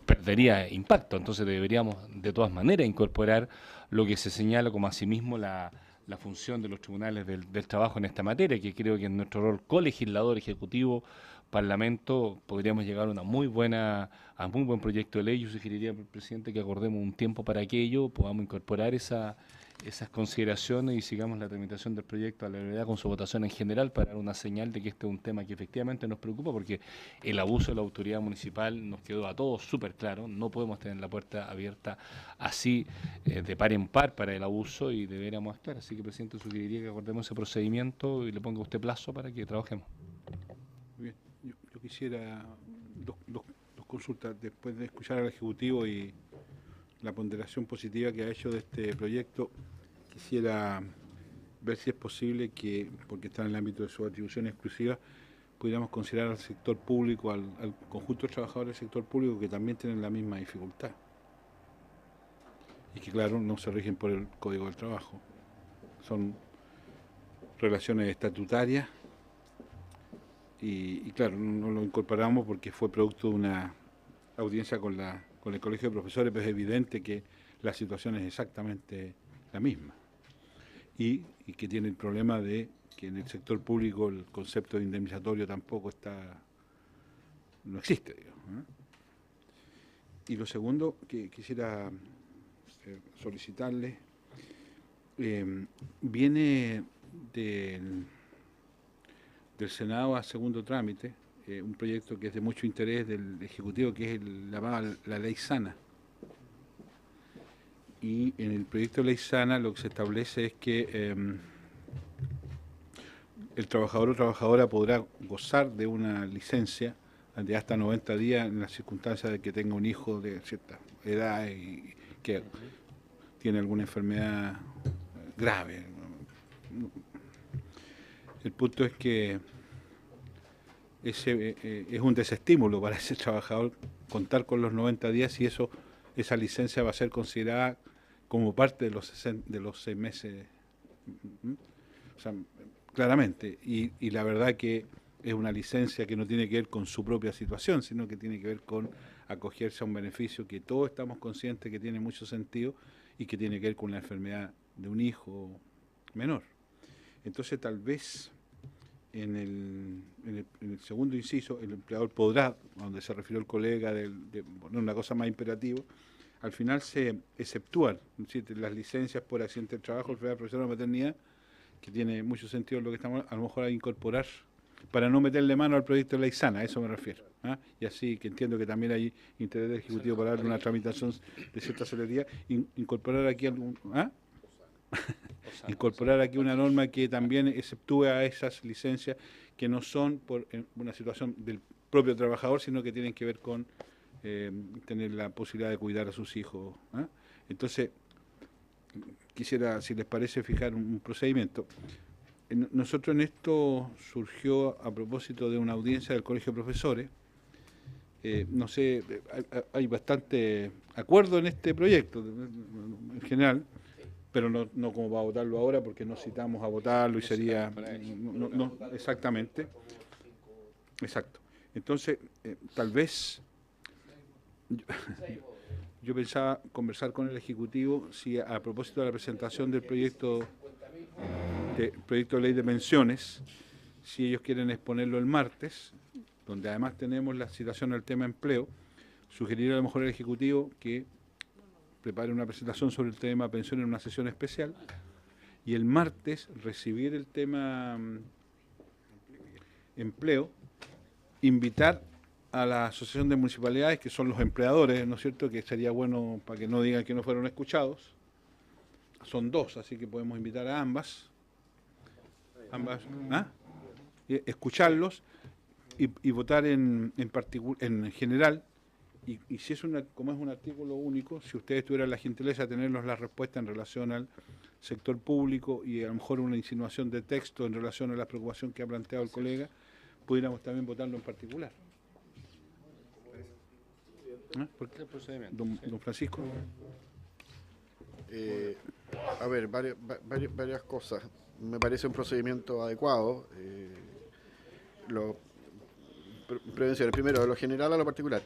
perdería impacto. Entonces deberíamos de todas maneras incorporar lo que se señala como asimismo la función de los tribunales del trabajo en esta materia, que creo que en nuestro rol colegislador, ejecutivo, parlamento, podríamos llegar a muy buen proyecto de ley. Yo sugeriría, presidente, que acordemos un tiempo para aquello, podamos incorporar esas consideraciones y sigamos la tramitación del proyecto a la brevedad con su votación en general, para dar una señal de que este es un tema que efectivamente nos preocupa, porque el abuso de la autoridad municipal nos quedó a todos súper claro. No podemos tener la puerta abierta así de par en par para el abuso, y deberíamos actuar. Así que, presidente, sugeriría que acordemos ese procedimiento y le ponga usted plazo para que trabajemos. Muy bien. Yo quisiera dos consultas después de escuchar al Ejecutivo y la ponderación positiva que ha hecho de este proyecto. Quisiera ver si es posible que, porque está en el ámbito de su atribución exclusiva, pudiéramos considerar al sector público, al conjunto de trabajadores del sector público que también tienen la misma dificultad y que, claro, no se rigen por el Código del Trabajo. Son relaciones estatutarias y claro, no lo incorporamos porque fue producto de una audiencia con el Colegio de Profesores, pero es evidente que la situación es exactamente la misma y que tiene el problema de que en el sector público el concepto de indemnizatorio tampoco no existe, digamos, ¿no? Y lo segundo que quisiera solicitarle, viene del Senado a segundo trámite un proyecto que es de mucho interés del Ejecutivo, que es la Ley Sana. Y en el proyecto de Ley Sana lo que se establece es que el trabajador o trabajadora podrá gozar de una licencia de hasta 90 días en las circunstancias de que tenga un hijo de cierta edad y que tiene alguna enfermedad grave. El punto es que ese es un desestímulo para ese trabajador contar con los 90 días, y esa licencia va a ser considerada como parte de los 6 meses, o sea, claramente, y la verdad que es una licencia que no tiene que ver con su propia situación, sino que tiene que ver con acogerse a un beneficio que todos estamos conscientes que tiene mucho sentido y que tiene que ver con la enfermedad de un hijo menor. Entonces, tal vez en el segundo inciso, el empleador podrá, donde se refirió el colega de poner una cosa más imperativa, al final se exceptúan las licencias por accidente del trabajo, enfermedad profesional o maternidad, que tiene mucho sentido lo que estamos a lo mejor a incorporar, para no meterle mano al proyecto de Ley Sana, a eso me refiero. Y así, que entiendo que también hay interés del Ejecutivo para darle una tramitación de cierta celeridad, incorporar aquí incorporar aquí una norma que también exceptúe a esas licencias que no son por una situación del propio trabajador, sino que tienen que ver con tener la posibilidad de cuidar a sus hijos. Entonces, quisiera, si les parece, fijar un procedimiento. nosotros en esto surgió a propósito de una audiencia del Colegio de Profesores. No sé, hay bastante acuerdo en este proyecto en general, pero no como para votarlo ahora, porque no citamos a votarlo y sería... No, exactamente. Exacto. Entonces, tal vez... Yo pensaba conversar con el Ejecutivo si a propósito de la presentación del proyecto de ley de pensiones, si ellos quieren exponerlo el martes, donde además tenemos la citación al tema empleo, sugerir a lo mejor al Ejecutivo que prepare una presentación sobre el tema pensión en una sesión especial y el martes recibir el tema empleo, invitar a la Asociación de Municipalidades, que son los empleadores, ¿no es cierto?, que sería bueno para que no digan que no fueron escuchados. Son dos, así que podemos invitar a ambas, escucharlos y votar en general. Y si es como es un artículo único, si ustedes tuvieran la gentileza de tenernos la respuesta en relación al sector público y a lo mejor una insinuación de texto en relación a la preocupación que ha planteado el colega, pudiéramos también votarlo en particular. Don Francisco. A ver, varias cosas. Me parece un procedimiento adecuado. Prevenciones. Primero, de lo general a lo particular.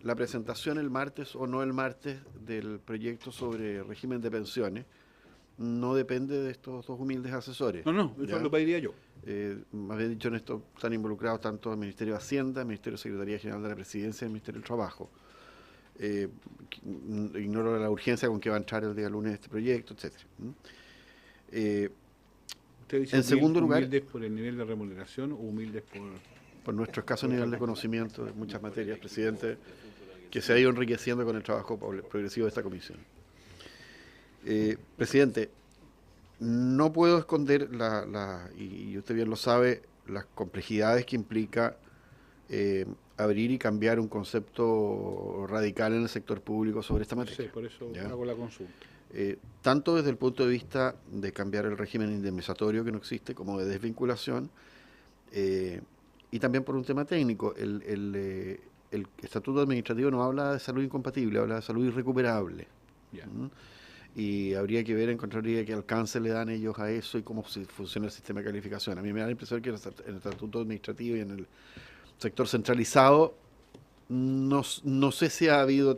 La presentación el martes o no el martes del proyecto sobre régimen de pensiones no depende de estos dos humildes asesores. No, eso lo pediría yo. Me había dicho en esto, están involucrados tanto el Ministerio de Hacienda, el Ministerio de Secretaría General de la Presidencia y el Ministerio del Trabajo. Ignoro la urgencia con que va a entrar el día lunes este proyecto, etcétera. En segundo lugar, ¿humildes por el nivel de remuneración o humildes por nuestro escaso nivel de conocimiento de muchas materias, presidente, que se ha ido enriqueciendo con el trabajo progresivo de esta comisión? Presidente, no puedo esconder, y usted bien lo sabe, las complejidades que implica abrir y cambiar un concepto radical en el sector público sobre esta materia. Sí, por eso hago la consulta. Tanto desde el punto de vista de cambiar el régimen indemnizatorio que no existe, como de desvinculación, y también por un tema técnico. El estatuto administrativo no habla de salud incompatible, habla de salud irrecuperable. Y habría que ver, encontraría qué alcance le dan ellos a eso y cómo funciona el sistema de calificación. A mí me da la impresión que en el estatuto administrativo y en el sector centralizado no sé si ha habido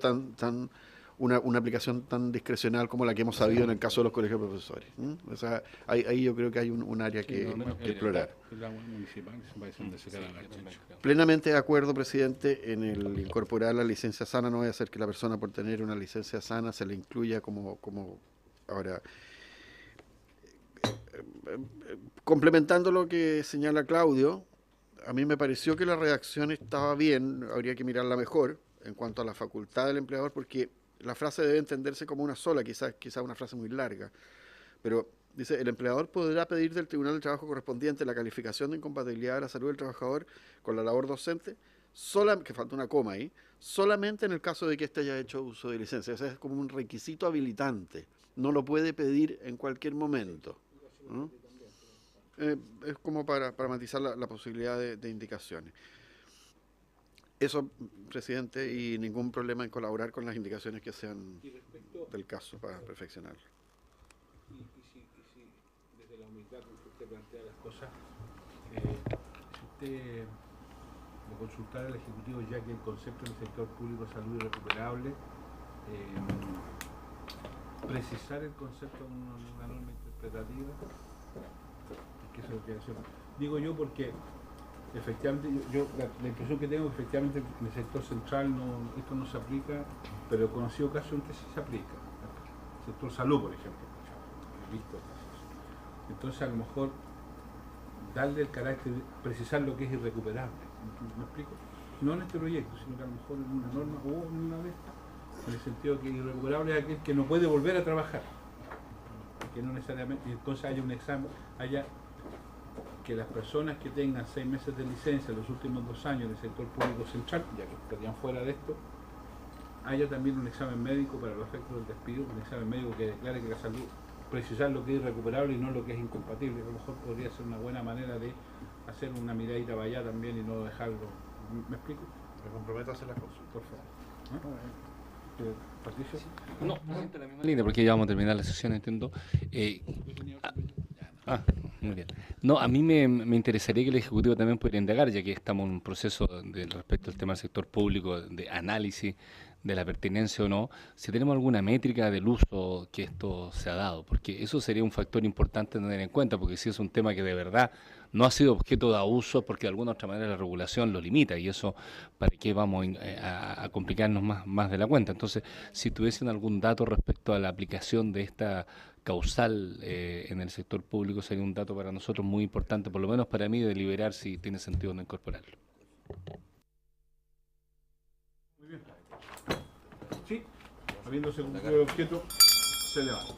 una aplicación tan discrecional como la que hemos sabido en el caso de los colegios de profesores. O sea, ahí yo creo que hay un área que explorar. Plenamente de acuerdo, presidente, en el incorporar la licencia sana. No voy a hacer que la persona por tener una licencia sana se le incluya como ahora. Complementando lo que señala Claudio, a mí me pareció que la redacción estaba bien, habría que mirarla mejor en cuanto a la facultad del empleador, porque la frase debe entenderse como una sola, quizás una frase muy larga, pero dice: el empleador podrá pedir del Tribunal del Trabajo correspondiente la calificación de incompatibilidad de la salud del trabajador con la labor docente, que falta una coma ahí, solamente en el caso de que éste haya hecho uso de licencia. O sea, es como un requisito habilitante, no lo puede pedir en cualquier momento, ¿no? Es como para matizar la posibilidad de indicaciones. Eso, presidente, y ningún problema en colaborar con las indicaciones que sean del caso para perfeccionarlo. Y si desde la humildad con que usted plantea las cosas, si usted le consultara al Ejecutivo, ya que el concepto del sector público de salud irrecuperable, precisar el concepto de una norma interpretativa, que eso es lo que digo yo, porque efectivamente yo la impresión que tengo es que efectivamente en el sector central esto no se aplica, pero he conocido casos en que sí se aplica. El sector salud, por ejemplo, he visto casos. Entonces a lo mejor darle el carácter, precisar lo que es irrecuperable. ¿Me explico? No en este proyecto, sino que a lo mejor en una norma o en una de estas, en el sentido que irrecuperable es aquel que no puede volver a trabajar, que no necesariamente, entonces haya un examen, que las personas que tengan 6 meses de licencia en los últimos 2 años del sector público central, ya que estarían fuera de esto, haya también un examen médico para los efectos del despido, un examen médico que declare que la salud precisar lo que es irrecuperable y no lo que es incompatible. A lo mejor podría ser una buena manera de hacer una miradita para allá también y no dejarlo. ¿Me explico? Me comprometo a hacer las cosas. Por favor. ¿Patricio? No, la misma línea, porque ya vamos a terminar la sesión, entiendo. Muy bien. No, a mí me interesaría que el Ejecutivo también pudiera indagar, ya que estamos en un proceso respecto al tema del sector público, de análisis de la pertinencia o no, si tenemos alguna métrica del uso que esto se ha dado, porque eso sería un factor importante a tener en cuenta, porque si es un tema que de verdad no ha sido objeto de abuso, porque de alguna u otra manera la regulación lo limita, y eso, ¿para qué vamos a complicarnos más de la cuenta? Entonces, si tuviesen algún dato respecto a la aplicación de esta causal en el sector público, sería un dato para nosotros muy importante, por lo menos para mí, deliberar si tiene sentido no incorporarlo. Muy bien. Sí, habiéndose cumplido el objeto, se levanta.